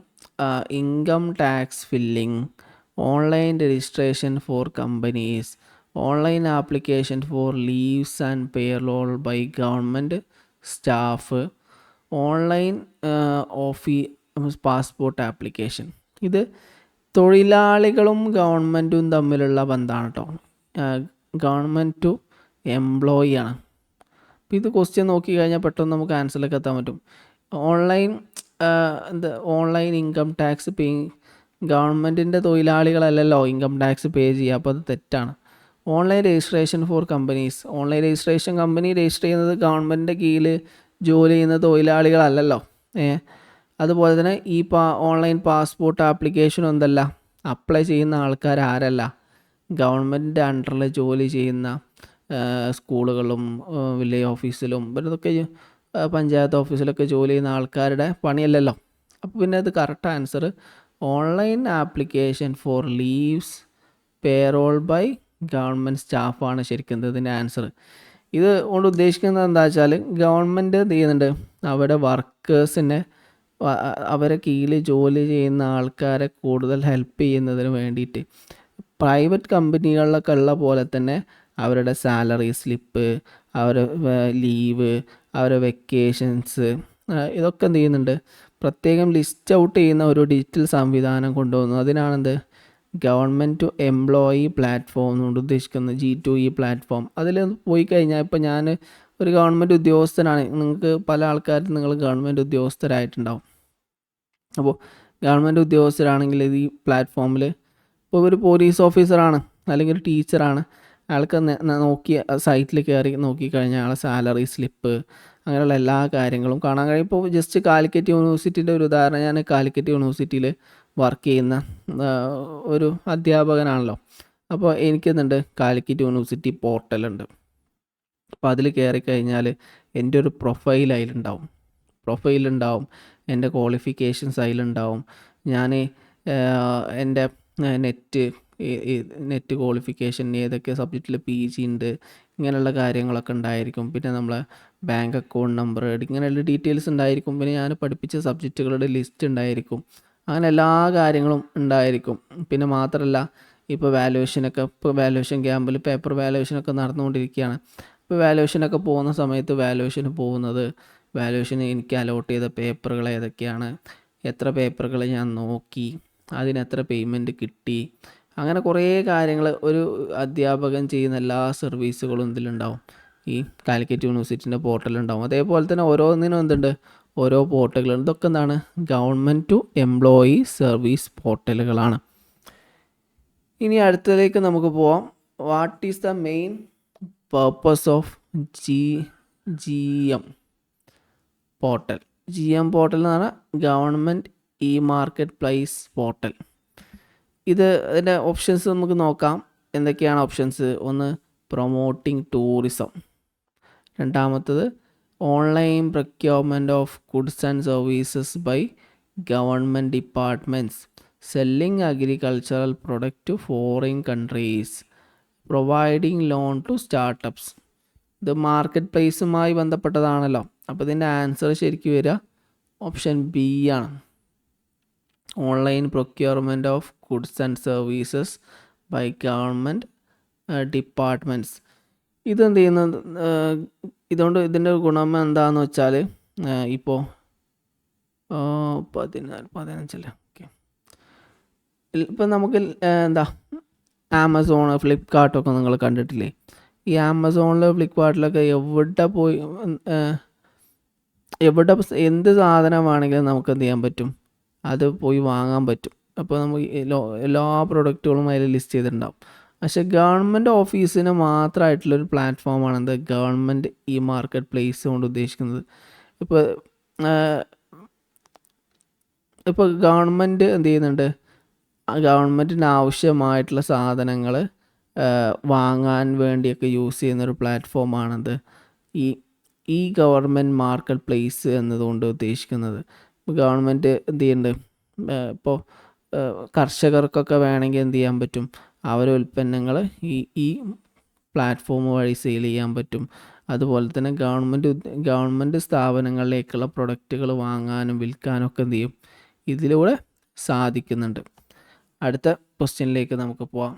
income tax filling, online registration for companies, online application for leaves and payroll by government staff, online passport application. ഇത് തൊഴിലാളികളും ഗവൺമെൻറ്റും തമ്മിലുള്ള ബന്ധമാണ് കേട്ടോ. ഗവൺമെൻറ് ടു എംപ്ലോയി ആണ്. അപ്പോൾ ഇത് ക്വസ്റ്റ്യൻ നോക്കിക്കഴിഞ്ഞാൽ പെട്ടെന്ന് നമുക്ക് ആൻസറിലേക്ക് എത്താൻ പറ്റും. ഓൺലൈൻ ഇൻകം ടാക്സ് പേ, ഗവൺമെൻറ്റിൻ്റെ തൊഴിലാളികളല്ലല്ലോ ഇൻകം ടാക്സ് പേ ചെയ്യുക, അപ്പോൾ അത് തെറ്റാണ്. Online registration for companies, online registration company register ചെയ്യുന്നത് ഗവൺമെൻറ്റിൻ്റെ കീഴിൽ ജോലി ചെയ്യുന്ന തൊഴിലാളികളല്ലല്ലോ. അതുപോലെ തന്നെ ഈ ഓൺലൈൻ പാസ്പോർട്ട് ആപ്ലിക്കേഷൻ എന്തല്ല, അപ്ലൈ ചെയ്യുന്ന ആൾക്കാർ ആരല്ല, ഗവൺമെൻറ്റിൻ്റെ അണ്ടറിൽ ജോലി ചെയ്യുന്ന സ്കൂളുകളും വില്ലേജ് ഓഫീസിലും ഇവരതൊക്കെ പഞ്ചായത്ത് ഓഫീസിലൊക്കെ ജോലി ചെയ്യുന്ന ആൾക്കാരുടെ പണിയല്ലല്ലോ. അപ്പോൾ പിന്നെ അത് correct answer online application for leaves payroll by government സ്റ്റാഫാണ് ശരിക്കും ഇതിൻ്റെ ആൻസർ. ഇത് കൊണ്ട് ഉദ്ദേശിക്കുന്നത് എന്താ വെച്ചാൽ ഗവൺമെൻറ് എന്ത് ചെയ്യുന്നുണ്ട്, അവിടെ വർക്കേഴ്സിനെ അവരെ കീഴിൽ ജോലി ചെയ്യുന്ന ആൾക്കാരെ കൂടുതൽ ഹെൽപ്പ് ചെയ്യുന്നതിന് വേണ്ടിയിട്ട് പ്രൈവറ്റ് കമ്പനികളിലൊക്കെ ഉള്ള പോലെ തന്നെ അവരുടെ സാലറി സ്ലിപ്പ്, അവരുടെ ലീവ്, അവരുടെ വെക്കേഷൻസ്, ഇതൊക്കെ എന്ത് ചെയ്യുന്നുണ്ട്, പ്രത്യേകം ലിസ്റ്റ് ഔട്ട് ചെയ്യുന്ന ഒരു ഡിജിറ്റൽ സംവിധാനം കൊണ്ടുവന്നു. അതിനാണെന്ത് ഗവൺമെൻറ് ടു എംപ്ലോയി പ്ലാറ്റ്ഫോം എന്നുകൊണ്ട് ഉദ്ദേശിക്കുന്നത്, G2E പ്ലാറ്റ്ഫോം. അതിൽ പോയി കഴിഞ്ഞാൽ ഇപ്പോൾ ഞാൻ ഒരു ഗവൺമെൻറ് ഉദ്യോഗസ്ഥനാണ്, നിങ്ങൾക്ക് പല ആൾക്കാരും നിങ്ങൾ ഗവൺമെൻറ് ഉദ്യോഗസ്ഥരായിട്ടുണ്ടാവും. അപ്പോൾ ഗവൺമെൻറ് ഉദ്യോഗസ്ഥരാണെങ്കിൽ ഈ പ്ലാറ്റ്ഫോമിൽ ഇപ്പോൾ ഒരു പോലീസ് ഓഫീസറാണ് അല്ലെങ്കിൽ ഒരു ടീച്ചറാണ്, അയാൾക്ക് നോക്കി സൈറ്റിൽ കയറി നോക്കിക്കഴിഞ്ഞാൽ അയാളെ സാലറി സ്ലിപ്പ് അങ്ങനെയുള്ള എല്ലാ കാര്യങ്ങളും കാണാൻ കഴിയും. ഇപ്പോൾ ജസ്റ്റ് കാലിക്കറ്റ് യൂണിവേഴ്സിറ്റിയുടെ ഒരു ഉദാഹരണം, ഞാൻ കാലിക്കറ്റ് യൂണിവേഴ്സിറ്റിയിൽ വർക്ക് ചെയ്യുന്ന ഒരു അധ്യാപകനാണല്ലോ. അപ്പോൾ എനിക്കെന്തുണ്ട്, കാലിക്കറ്റ് യൂണിവേഴ്സിറ്റി പോർട്ടലുണ്ട്. അപ്പോൾ അതിൽ കയറി കഴിഞ്ഞാൽ എൻ്റെ ഒരു പ്രൊഫൈലുണ്ടാവും, എൻ്റെ ക്വാളിഫിക്കേഷൻസ് അതിലുണ്ടാവും, ഞാൻ എൻ്റെ നെറ്റ് ക്വാളിഫിക്കേഷൻ, ഏതൊക്കെ സബ്ജക്റ്റിൽ PG ഉണ്ട്, ഇങ്ങനെയുള്ള കാര്യങ്ങളൊക്കെ ഉണ്ടായിരിക്കും. പിന്നെ നമ്മളെ ബാങ്ക് അക്കൗണ്ട് നമ്പർ, ഇങ്ങനെയുള്ള ഡീറ്റെയിൽസ് ഉണ്ടായിരിക്കും. പിന്നെ ഞാൻ പഠിപ്പിച്ച സബ്ജക്റ്റുകളുടെ ലിസ്റ്റ് ഉണ്ടായിരിക്കും. അങ്ങനെ എല്ലാ കാര്യങ്ങളും ഉണ്ടായിരിക്കും. പിന്നെ മാത്രമല്ല ഇപ്പോൾ വാല്യുവേഷൻ ക്യാമ്പിൽ പേപ്പർ വാല്യുവേഷനൊക്കെ നടന്നുകൊണ്ടിരിക്കുകയാണ്. ഇപ്പോൾ വാല്യുവേഷനൊക്കെ പോകുന്ന സമയത്ത് വാല്യുവേഷന് എനിക്ക് അലോട്ട് ചെയ്ത പേപ്പറുകൾ ഏതൊക്കെയാണ്, എത്ര പേപ്പറുകൾ ഞാൻ നോക്കി, അതിന് എത്ര പേയ്മെൻറ്റ് കിട്ടി, അങ്ങനെ കുറേ കാര്യങ്ങൾ ഒരു അധ്യാപകൻ ചെയ്യുന്ന എല്ലാ സർവീസുകളും ഇതിലുണ്ടാവും, ഈ കാലിക്കറ്റ് യൂണിവേഴ്സിറ്റിൻ്റെ പോർട്ടലുണ്ടാവും. അതേപോലെ തന്നെ ഓരോന്നിനും എന്തുണ്ട്, ഓരോ പോർട്ടലുകളുണ്ട്. ഇതൊക്കെ എന്താണ്, ഗവൺമെൻറ് ടു എംപ്ലോയി സർവീസ് പോർട്ടലുകളാണ്. ഇനി അടുത്തതിലേക്ക് നമുക്ക് പോവാം. What is the main purpose of GM portal? GM portal എന്ന് പറഞ്ഞാൽ ഗവൺമെൻറ് മാർക്കറ്റ് പ്ലേസ് പോർട്ടൽ. ഇതിൻ്റെ ഓപ്ഷൻസ് നമുക്ക് നോക്കാം. എന്തൊക്കെയാണ് ഓപ്ഷൻസ്? ഒന്ന്, പ്രൊമോട്ടിംഗ് ടൂറിസം. രണ്ടാമത്തത്, online procurement of goods and services by government departments, selling agricultural product to foreign countries, providing loan to startups. ഇത് market പ്ലേസുമായി ബന്ധപ്പെട്ടതാണല്ലോ. അപ്പോൾ ഇതിൻ്റെ ആൻസർ ശരിക്കും വരിക ഓപ്ഷൻ ബി ആണ്. Online procurement of goods and services by government departments. ഇതെന്ത് ചെയ്യുന്നത്, ഇതുകൊണ്ട് ഇതിൻ്റെ ഗുണം എന്താണെന്ന് വെച്ചാൽ, ഇപ്പോൾ 15 ഓക്കെ, ഇപ്പം നമുക്ക് ആമസോൺ, ഫ്ലിപ്കാർട്ടൊക്കെ നിങ്ങൾ കണ്ടിട്ടില്ലേ? ഈ ആമസോണിൽ ഫ്ലിപ്കാർട്ടിലൊക്കെ എവിടെ എന്ത് സാധനമാണെങ്കിലും നമുക്ക് എന്ത് ചെയ്യാൻ പറ്റും, അത് പോയി വാങ്ങാൻ പറ്റും. അപ്പോൾ നമുക്ക് എല്ലാ പ്രൊഡക്റ്റുകളും അതിൽ ലിസ്റ്റ് ചെയ്തിട്ടുണ്ടാവും. പക്ഷേ ഗവൺമെൻറ് ഓഫീസിന് മാത്രമായിട്ടുള്ളൊരു പ്ലാറ്റ്ഫോമാണ് എന്ത്, ഗവൺമെൻറ് മാർക്കറ്റ് പ്ലേസ് കൊണ്ട് ഉദ്ദേശിക്കുന്നത്. ഇപ്പോൾ ഗവൺമെൻറ് എന്ത് ചെയ്യുന്നുണ്ട്, ഗവൺമെൻറ്റിന് ആവശ്യമായിട്ടുള്ള സാധനങ്ങൾ വാങ്ങാൻ വേണ്ടിയൊക്കെ യൂസ് ചെയ്യുന്നൊരു പ്ലാറ്റ്ഫോമാണത് ഈ ഗവൺമെൻറ് മാർക്കറ്റ് പ്ലേസ് എന്നതുകൊണ്ട് ഉദ്ദേശിക്കുന്നത്. ഗവൺമെൻറ് എന്ത് ചെയ്യുന്നുണ്ട്, ഇപ്പോൾ കർഷകർക്കൊക്കെ വേണമെങ്കിൽ എന്ത് ചെയ്യാൻ പറ്റും, അവരുടെ ഉൽപ്പന്നങ്ങൾ ഈ പ്ലാറ്റ്ഫോം വഴി സെയിൽ ചെയ്യാൻ പറ്റും. അതുപോലെ തന്നെ ഗവൺമെൻറ് സ്ഥാപനങ്ങളിലേക്കുള്ള പ്രൊഡക്റ്റുകൾ വാങ്ങാനും വിൽക്കാനും ഒക്കെ എന്ത് ചെയ്യും, ഇതിലൂടെ സാധിക്കുന്നുണ്ട്. അടുത്ത ക്വസ്റ്റ്യനിലേക്ക് നമുക്ക് പോവാം.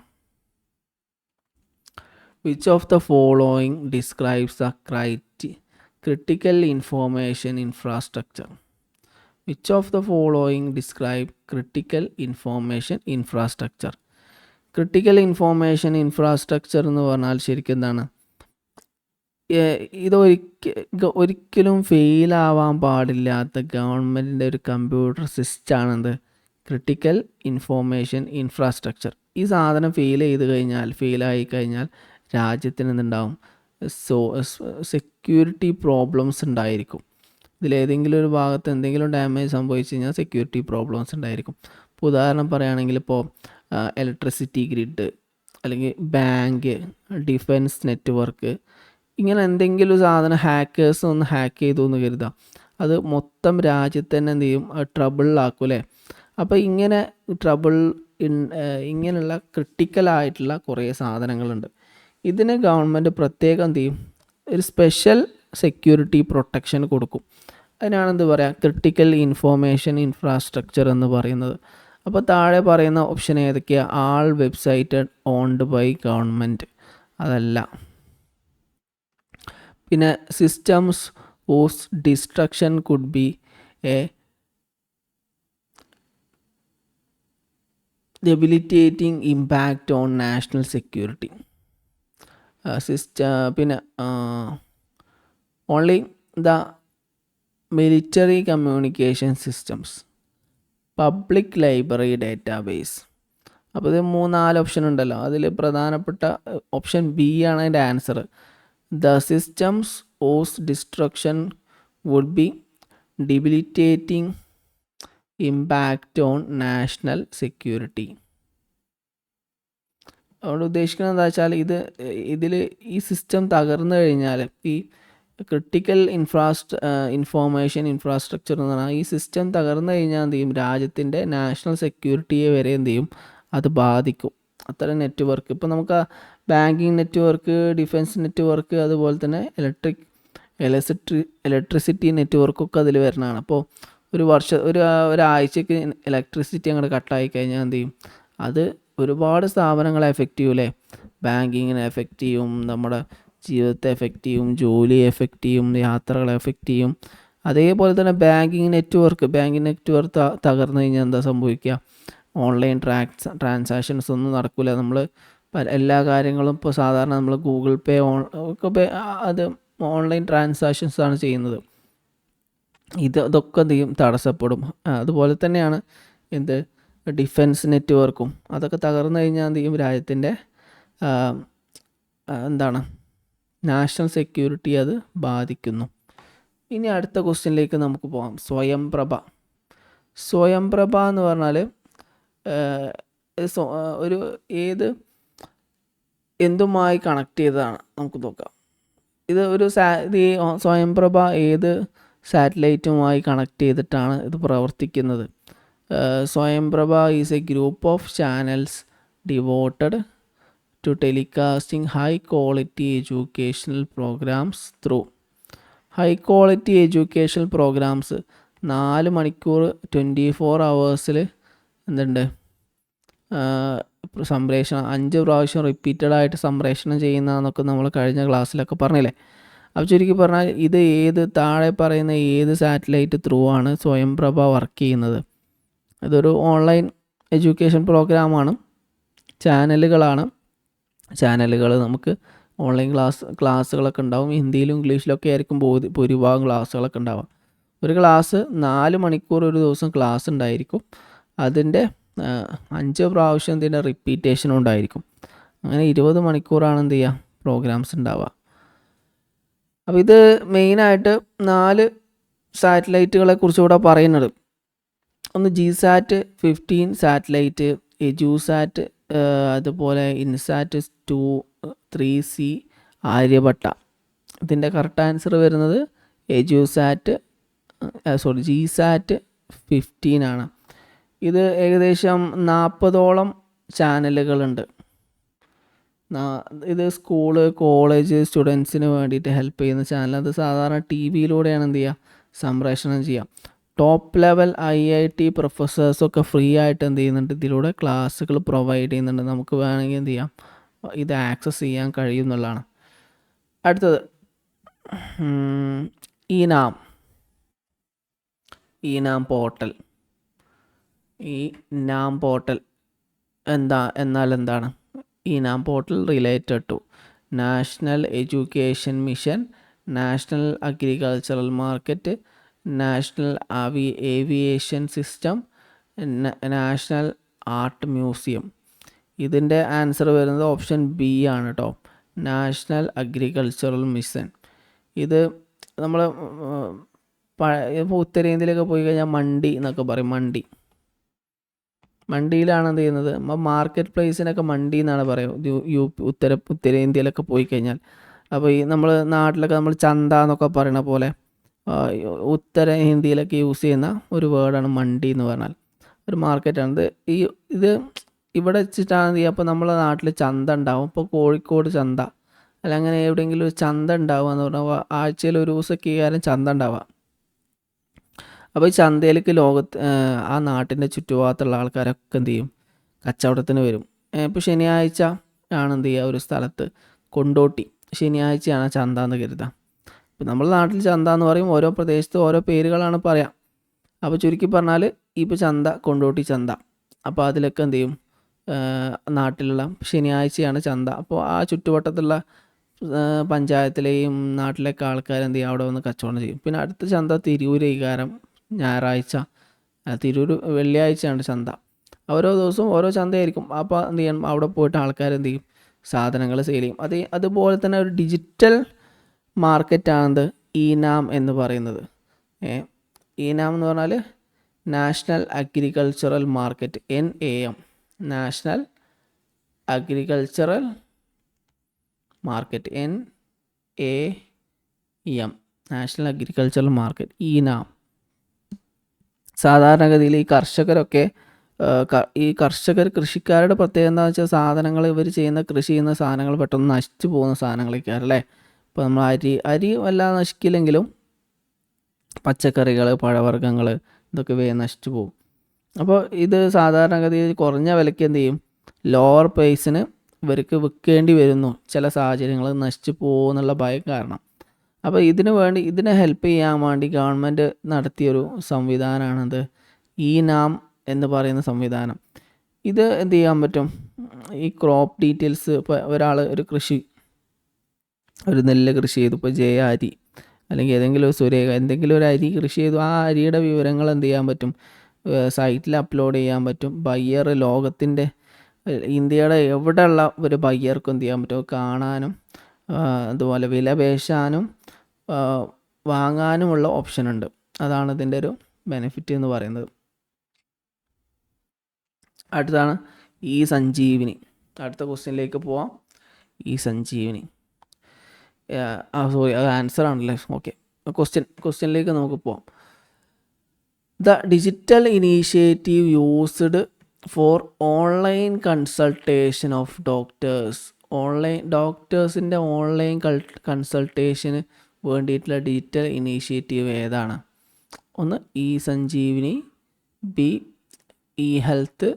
Which of the following describes the critical information infrastructure? Which of the following describe critical information infrastructure? Critical information infrastructure എന്ന് പറഞ്ഞാൽ ശരിക്കും എന്താണ്, ഇത് ഒരിക്കലും ഫെയിലാവാൻ പാടില്ലാത്ത ഗവൺമെൻറ്റിൻ്റെ ഒരു കമ്പ്യൂട്ടർ സിസ്റ്റമാണെന്ത്, ക്രിട്ടിക്കൽ ഇൻഫോർമേഷൻ ഇൻഫ്രാസ്ട്രക്ചർ. ഈ സാധനം ഫെയിലായി കഴിഞ്ഞാൽ രാജ്യത്തിന് എന്തുണ്ടാവും, സെക്യൂരിറ്റി പ്രോബ്ലംസ് ഉണ്ടായിരിക്കും. ഇതിലേതെങ്കിലും ഒരു ഭാഗത്ത് എന്തെങ്കിലും ഡാമേജ് സംഭവിച്ചു കഴിഞ്ഞാൽ സെക്യൂരിറ്റി പ്രോബ്ലംസ് ഉണ്ടായിരിക്കും. ഇപ്പോൾ ഉദാഹരണം പറയുകയാണെങ്കിൽ ഇപ്പോൾ ഇലക്ട്രിസിറ്റി ഗ്രിഡ്, അല്ലെങ്കിൽ ബാങ്ക്, ഡിഫൻസ് നെറ്റ്വർക്ക്, ഇങ്ങനെ എന്തെങ്കിലും സാധനം ഹാക്കേഴ്സ് ഒന്ന് ഹാക്ക് ചെയ്തു എന്ന് കരുതാം, അത് മൊത്തം രാജ്യത്ത് തന്നെ എന്ത് ചെയ്യും, ട്രബിളിലാക്കും അല്ലേ. അപ്പോൾ ഇങ്ങനെയുള്ള ക്രിട്ടിക്കലായിട്ടുള്ള കുറേ സാധനങ്ങളുണ്ട്. ഇതിന് ഗവൺമെൻറ് പ്രത്യേകം എന്ത് ചെയ്യും, ഒരു സ്പെഷ്യൽ സെക്യൂരിറ്റി പ്രൊട്ടക്ഷൻ കൊടുക്കും. അതിനാണ് എന്ത് പറയുക, ക്രിട്ടിക്കൽ ഇൻഫോർമേഷൻ ഇൻഫ്രാസ്ട്രക്ചർ എന്ന് പറയുന്നത്. അപ്പോൾ താഴെ പറയുന്ന ഓപ്ഷൻ ഏതൊക്കെയാണ്? ആൾ വെബ്സൈറ്റ് ഓൺഡ് ബൈ ഗവൺമെൻറ്, അതല്ല. പിന്നെ systems whose destruction could be a debilitating impact on national security. പിന്നെ only the military communication systems, public library database. അപ്പോൾ ഇത് 3-4 ഓപ്ഷൻ ഉണ്ടല്ലോ, അതിൽ പ്രധാനപ്പെട്ട ഓപ്ഷൻ ബി ആണ് അതിൻ്റെ answer. The systems whose destruction would be debilitating impact on national security. അതുകൊണ്ട് ഉദ്ദേശിക്കുന്നത് എന്താ വെച്ചാൽ, ഇതിൽ ഈ സിസ്റ്റം തകർന്നു കഴിഞ്ഞാൽ, ഈ ക്രിട്ടിക്കൽ ഇൻഫോർമേഷൻ ഇൻഫ്രാസ്ട്രക്ചർ എന്ന് പറഞ്ഞാൽ ഈ സിസ്റ്റം തകർന്നു കഴിഞ്ഞാൽ എന്ത് ചെയ്യും, രാജ്യത്തിൻ്റെ നാഷണൽ സെക്യൂരിറ്റിയെ വരെ എന്ത് ചെയ്യും, അത് ബാധിക്കും. അത്തരം നെറ്റ്വർക്ക്, ഇപ്പോൾ നമുക്ക് ബാങ്കിങ് നെറ്റ്വർക്ക്, ഡിഫൻസ് നെറ്റ്വർക്ക്, അതുപോലെ തന്നെ ഇലക്ട്രിസിറ്റി നെറ്റ്വർക്കൊക്കെ അതിൽ വരുന്നതാണ്. അപ്പോൾ ഒരാഴ്ചക്ക് ഇലക്ട്രിസിറ്റി അങ്ങോട്ട് കട്ടായി കഴിഞ്ഞാൽ എന്ത് ചെയ്യും, അത് ഒരുപാട് സ്ഥാപനങ്ങളെ എഫക്റ്റ് ചെയ്യും അല്ലേ. ബാങ്കിങ്ങിനെ എഫക്റ്റ് ചെയ്യും, നമ്മുടെ ജീവിതത്തെ എഫക്റ്റ് ചെയ്യും, ജോലിയെ എഫക്റ്റ് ചെയ്യും, യാത്രകളെ എഫക്റ്റ് ചെയ്യും. അതേപോലെ തന്നെ ബാങ്കിങ് നെറ്റ്വർക്ക് തകർന്നു കഴിഞ്ഞാൽ എന്താ സംഭവിക്കുക, ഓൺലൈൻ ട്രാൻസാക്ഷൻസ് ഒന്നും നടക്കില്ല. നമ്മൾ എല്ലാ കാര്യങ്ങളും ഇപ്പോൾ സാധാരണ നമ്മൾ ഗൂഗിൾ പേ ഒക്കെ അത് ഓൺലൈൻ ട്രാൻസാക്ഷൻസ് ആണ് ചെയ്യുന്നത്. ഇതൊക്കെ എന്ത് ചെയ്യും, തടസ്സപ്പെടും. അതുപോലെ തന്നെയാണ് ഡിഫൻസ് നെറ്റ്വർക്കും, അതൊക്കെ തകർന്നു കഴിഞ്ഞാൽ എന്ത് ചെയ്യും, രാജ്യത്തിൻ്റെ നാഷണൽ സെക്യൂരിറ്റി അത് ബാധിക്കുന്നു. ഇനി അടുത്ത ക്വസ്റ്റ്യനിലേക്ക് നമുക്ക് പോകാം. സ്വയംപ്രഭ എന്ന് പറഞ്ഞാൽ എന്തുമായി കണക്ട് ചെയ്തതാണ് നമുക്ക് നോക്കാം. ഇത് സ്വയംപ്രഭ ഏത് സാറ്റലൈറ്റുമായി കണക്ട് ചെയ്തിട്ടാണ് ഇത് പ്രവർത്തിക്കുന്നത്? Swayamprabha is a group of channels devoted to telecasting high quality educational programs through. High quality educational programs 4 മണിക്കൂർ 24 hours സംപ്രേഷണം 5 പ്രാവശ്യം റിപ്പീറ്റഡായിട്ട് സംപ്രേഷണം ചെയ്യുന്നതെന്നൊക്കെ നമ്മൾ കഴിഞ്ഞ ക്ലാസ്സിലൊക്കെ പറഞ്ഞില്ലേ. അപ്പോൾ ചുരുക്കി പറഞ്ഞാൽ ഇത് താഴെ പറയുന്ന ഏത് സാറ്റലൈറ്റ് ത്രൂ ആണ് സ്വയംപ്രഭ വർക്ക് ചെയ്യുന്നത്? ഇതൊരു ഓൺലൈൻ എഡ്യൂക്കേഷൻ പ്രോഗ്രാമാണ്, ചാനലുകൾ നമുക്ക് ഓൺലൈൻ ക്ലാസ്സുകളൊക്കെ ഉണ്ടാവും. ഹിന്ദിയിലും ഇംഗ്ലീഷിലൊക്കെ ആയിരിക്കും ഭൂരിഭാഗം ക്ലാസ്സുകളൊക്കെ ഉണ്ടാവുക. ഒരു ക്ലാസ് 4 മണിക്കൂർ ഒരു ദിവസം ക്ലാസ് ഉണ്ടായിരിക്കും. അതിൻ്റെ 5 പ്രാവശ്യം ഇതിൻ്റെ റിപ്പീറ്റേഷനും ഉണ്ടായിരിക്കും. അങ്ങനെ 20 മണിക്കൂറാണ് എന്ത് ചെയ്യുക, പ്രോഗ്രാംസ് ഉണ്ടാവുക. അപ്പോൾ ഇത് മെയിനായിട്ട് 4 സാറ്റലൈറ്റുകളെ കുറിച്ചുകൂടെ പറയുന്നത്. ഒന്ന് GSAT 15 സാറ്റലൈറ്റ്, എജുസാറ്റ്, അതുപോലെ ഇൻസാറ്റ് 2, 3C, ആര്യഭട്ട. ഇതിൻ്റെ കറക്റ്റ് ആൻസർ വരുന്നത് GSAT 15 ആണ്. ഇത് ഏകദേശം 40ഓളം ചാനലുകളുണ്ട്. ഇത് സ്കൂള് കോളേജ് സ്റ്റുഡൻസിന് വേണ്ടിയിട്ട് ഹെൽപ്പ് ചെയ്യുന്ന ചാനൽ. അത് സാധാരണ ടി വിയിലൂടെയാണ് എന്ത് ചെയ്യുക, സംപ്രേഷണം ചെയ്യുക. ടോപ്പ് ലെവൽ IIT പ്രൊഫസേഴ്സൊക്കെ ഫ്രീ ആയിട്ട് എന്ത് ചെയ്യുന്നുണ്ട്, ഇതിലൂടെ ക്ലാസ്സുകൾ പ്രൊവൈഡ് ചെയ്യുന്നുണ്ട്. നമുക്ക് വേണമെങ്കിൽ എന്ത് ചെയ്യാം, ഇത് ആക്സസ് ചെയ്യാൻ കഴിയും എന്നുള്ളതാണ്. അടുത്തത് ഈനാം പോർട്ടൽ. ഈ നാം പോർട്ടൽ എന്താണ്? ENAM portal related to national education mission, national agricultural market, national aviation system, national art museum. ഇതിൻ്റെ ആൻസർ വരുന്നത് ഓപ്ഷൻ ബി ആണ് കേട്ടോ, നാഷണൽ അഗ്രികൾച്ചറൽ മിഷൻ. ഇത് നമ്മൾ ഇപ്പോൾ ഉത്തരേന്ത്യയിലൊക്കെ പോയി കഴിഞ്ഞാൽ മണ്ഡി എന്നൊക്കെ പറയും. മണ്ടിയിലാണ് എന്ത് ചെയ്യുന്നത്, മാർക്കറ്റ് പ്ലേസിനൊക്കെ മണ്ടി എന്നാണ് പറയുക ഉത്തരേന്ത്യയിലൊക്കെ പോയി കഴിഞ്ഞാൽ. അപ്പോൾ ഈ നമ്മൾ നാട്ടിലൊക്കെ നമ്മൾ ചന്ത എന്നൊക്കെ പറയുന്ന പോലെ ഉത്തരേന്ത്യയിലൊക്കെ യൂസ് ചെയ്യുന്ന ഒരു വേർഡാണ് മണ്ടി എന്ന് പറഞ്ഞാൽ. ഒരു മാർക്കറ്റാണ് ഇത് ഇവിടെ വെച്ചിട്ടാണ് എന്ത് ചെയ്യുക, അപ്പോൾ നമ്മളെ നാട്ടിൽ ചന്ത ഉണ്ടാവും. ഇപ്പോൾ കോഴിക്കോട് ചന്ത അല്ല അങ്ങനെ എവിടെയെങ്കിലും ഒരു ചന്ത ഉണ്ടാവുക എന്ന് പറഞ്ഞാൽ ആഴ്ചയിൽ ഒരു ദിവസമൊക്കെ കാര്യം ചന്ത ഉണ്ടാവുക. അപ്പോൾ ഈ ചന്തയിലേക്ക് ആ നാട്ടിൻ്റെ ചുറ്റുഭാഗത്തുള്ള ആൾക്കാരൊക്കെ എന്ത് ചെയ്യും, കച്ചവടത്തിന് വരും. ഇപ്പോൾ ശനിയാഴ്ച ആണ് എന്ത് ചെയ്യുക, ഒരു സ്ഥലത്ത് കൊണ്ടോട്ടി ശനിയാഴ്ചയാണ് ചന്ത എന്ന് കരുതാം. ഇപ്പോൾ നമ്മുടെ നാട്ടിൽ ചന്ത എന്ന് പറയും, ഓരോ പ്രദേശത്ത് ഓരോ പേരുകളാണ് പറയാം. അപ്പോൾ ചുരുക്കി പറഞ്ഞാൽ ഇപ്പോൾ ചന്ത കൊണ്ടോട്ടി ചന്ത. അപ്പോൾ അതിലൊക്കെ എന്ത് ചെയ്യും, നാട്ടിലുള്ള ശനിയാഴ്ചയാണ് ചന്ത. അപ്പോൾ ആ ചുറ്റുവട്ടത്തുള്ള പഞ്ചായത്തിലെയും നാട്ടിലേക്ക് ആൾക്കാർ എന്ത് ചെയ്യും, അവിടെ വന്ന് കച്ചവടം ചെയ്യും. പിന്നെ അടുത്ത ചന്ത തിരൂര് ഞായറാഴ്ച, തിരൂർ വെള്ളിയാഴ്ചയാണ് ചന്ത. ഓരോ ദിവസവും ഓരോ ചന്തയായിരിക്കും. അപ്പോൾ എന്ത് ചെയ്യണം, അവിടെ പോയിട്ട് ആൾക്കാർ എന്ത് ചെയ്യും, സാധനങ്ങൾ സെയിൽ ചെയ്യും. അതുപോലെ തന്നെ ഒരു ഡിജിറ്റൽ മാർക്കറ്റാണ് ഈനാം എന്ന് പറയുന്നത്. ഈനാം എന്ന് പറഞ്ഞാൽ national agricultural market, NAM, national agricultural market, NAM, national agricultural market, eNAM. സാധാരണഗതിയിൽ ഈ കൃഷിക്കാരുടെ പ്രത്യേകത എന്താണെന്ന് വെച്ചാൽ സാധനങ്ങൾ ഇവർ കൃഷി ചെയ്യുന്ന സാധനങ്ങൾ പെട്ടെന്ന് നശിച്ചു പോകുന്ന സാധനങ്ങളൊക്കെയാണ് അല്ലേ. ഇപ്പോൾ നമ്മൾ അരി വല്ലാതെ നശിക്കില്ലെങ്കിലും പച്ചക്കറികൾ, പഴവർഗ്ഗങ്ങൾ ഇതൊക്കെ വേഗം നശിച്ചു പോകും. അപ്പോൾ ഇത് സാധാരണഗതിയിൽ കുറഞ്ഞ വിലയ്ക്ക് എന്ത് ചെയ്യും, ലോവർ പ്രൈസിന് ഇവർക്ക് വിൽക്കേണ്ടി വരുന്നു ചില സാഹചര്യങ്ങൾ, നശിച്ചു പോകുന്നുള്ള ഭയം കാരണം. അപ്പോൾ ഇതിനെ ഹെൽപ്പ് ചെയ്യാൻ വേണ്ടി ഗവൺമെൻറ് നടത്തിയൊരു സംവിധാനമാണത് ഈനാം എന്ന് പറയുന്ന സംവിധാനം. ഇത് എന്ത് ചെയ്യാൻ പറ്റും, ഈ ക്രോപ്പ് ഡീറ്റെയിൽസ്, ഇപ്പോൾ ഒരാൾ ഒരു നെല്ല് കൃഷി ചെയ്തു, ഇപ്പോൾ ജയ അരി അല്ലെങ്കിൽ ഏതെങ്കിലും സുരേഖ എന്തെങ്കിലും ഒരു അരി കൃഷി ചെയ്തു, ആ അരിയുടെ വിവരങ്ങൾ എന്ത് ചെയ്യാൻ പറ്റും, സൈറ്റിൽ അപ്ലോഡ് ചെയ്യാൻ പറ്റും. ബയ്യർ ഇന്ത്യയുടെ എവിടെയുള്ള ഒരു ബയ്യർക്കും എന്ത് ചെയ്യാൻ പറ്റും, കാണാനും അതുപോലെ വില പേശാനും വാങ്ങാനുമുള്ള ഓപ്ഷൻ ഉണ്ട്. അതാണ് ഇതിൻ്റെ ഒരു ബെനിഫിറ്റ് എന്ന് പറയുന്നത്. അടുത്താണ് സഞ്ജീവിനി. അടുത്ത ക്വസ്റ്റ്യനിലേക്ക് പോവാം. സഞ്ജീവിനി സോറി, അത് ആൻസർ ആണല്ലേ. ഓക്കെ, ക്വസ്റ്റ്യനിലേക്ക് നമുക്ക് പോവാം. The digital initiative used for online consultation of ഡോക്ടേഴ്സിൻ്റെ ഓൺലൈൻ കൺസൾട്ടേഷന് വേണ്ടിയിട്ടുള്ള ഡിജിറ്റൽ ഇനീഷ്യേറ്റീവ് ഏതാണ്? ഒന്ന് Sanjeevani, B health,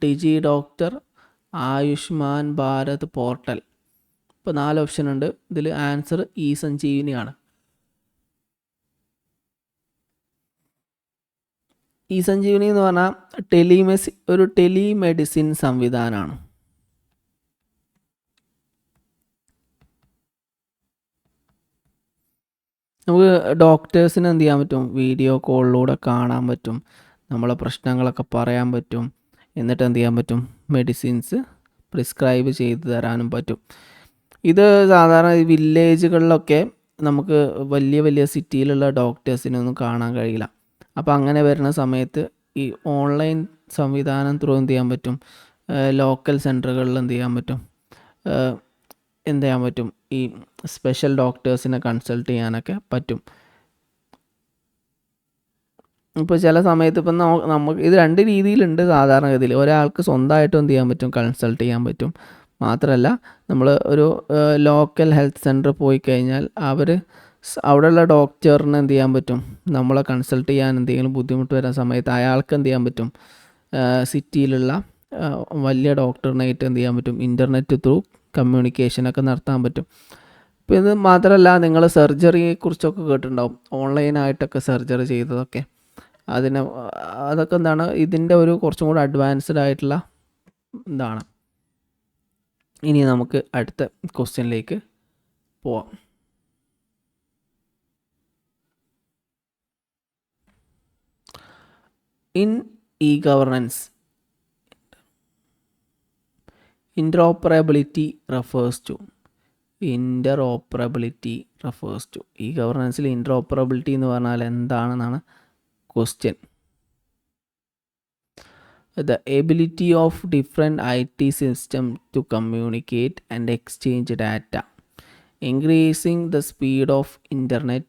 digi doctor, Ayushman Bharat portal. ഇപ്പോൾ 4 ഓപ്ഷൻ ഉണ്ട്. ഇതിൽ ആൻസർ സഞ്ജീവിനിയാണ്. സഞ്ജീവിനി എന്ന് പറഞ്ഞാൽ ഒരു ടെലിമെഡിസിൻ സംവിധാനമാണ്. നമുക്ക് ഡോക്ടേഴ്സിന് എന്ത് ചെയ്യാൻ പറ്റും, വീഡിയോ കോളിലൂടെ കാണാൻ പറ്റും, നമ്മളെ പ്രശ്നങ്ങളൊക്കെ പറയാൻ പറ്റും, എന്നിട്ട് എന്ത് ചെയ്യാൻ പറ്റും, മെഡിസിൻസ് പ്രിസ്ക്രൈബ് ചെയ്ത് തരാനും പറ്റും. ഇത് സാധാരണ വില്ലേജുകളിലൊക്കെ നമുക്ക് വലിയ സിറ്റിയിലുള്ള ഡോക്ടേഴ്സിനൊന്നും കാണാൻ കഴിയില്ല. അപ്പോൾ അങ്ങനെ വരുന്ന സമയത്ത് ഈ ഓൺലൈൻ സംവിധാനം ത്രൂ എന്ത് ചെയ്യാൻ പറ്റും, ലോക്കൽ സെൻറ്ററുകളിൽ എന്ത് ചെയ്യാൻ പറ്റും, ഈ സ്പെഷ്യൽ ഡോക്ടേഴ്സിനെ കൺസൾട്ട് ചെയ്യാനൊക്കെ പറ്റും. ഇപ്പോൾ ചില സമയത്ത് ഇപ്പം നമുക്ക് ഇത് 2 രീതിയിലുണ്ട് സാധാരണഗതിയിൽ. ഒരാൾക്ക് സ്വന്തമായിട്ട് എന്ത് ചെയ്യാൻ പറ്റും, കൺസൾട്ട് ചെയ്യാൻ പറ്റും. മാത്രമല്ല നമ്മൾ ഒരു ലോക്കൽ ഹെൽത്ത് സെൻറ്റർ പോയി കഴിഞ്ഞാൽ അവിടെയുള്ള ഡോക്ടറിന് എന്ത് ചെയ്യാൻ പറ്റും, നമ്മളെ കൺസൾട്ട് ചെയ്യാൻ എന്തെങ്കിലും ബുദ്ധിമുട്ട് വരുന്ന സമയത്ത് അയാൾക്ക് എന്ത് ചെയ്യാൻ പറ്റും, സിറ്റിയിലുള്ള വലിയ ഡോക്ടറിനായിട്ട് എന്ത് ചെയ്യാൻ പറ്റും, ഇൻ്റർനെറ്റ് ത്രൂ കമ്മ്യൂണിക്കേഷനൊക്കെ നടത്താൻ പറ്റും. ഇപ്പോൾ ഇത് മാത്രമല്ല, നിങ്ങൾ സർജറിയെക്കുറിച്ചൊക്കെ കേട്ടിട്ടുണ്ടാവും, ഓൺലൈനായിട്ടൊക്കെ സർജറി ചെയ്തതൊക്കെ. അതൊക്കെ എന്താണ്, ഇതിൻ്റെ ഒരു കുറച്ചും കൂടി അഡ്വാൻസ്ഡ് ആയിട്ടുള്ള എന്താണ്. ഇനി നമുക്ക് അടുത്ത ക്വസ്റ്റ്യനിലേക്ക് പോവാം. ഇൻ ഇ-ഗവർണൻസ്, ഇൻ്ററോപ്പറബിലിറ്റി റെഫേഴ്സ് ടു ഇ-ഗവർണൻസിൽ ഇൻ്ററോപ്പറബിലിറ്റി എന്ന് പറഞ്ഞാൽ എന്താണെന്നാണ് question. The ability of different IT systems to communicate and exchange data, increasing the speed of internet,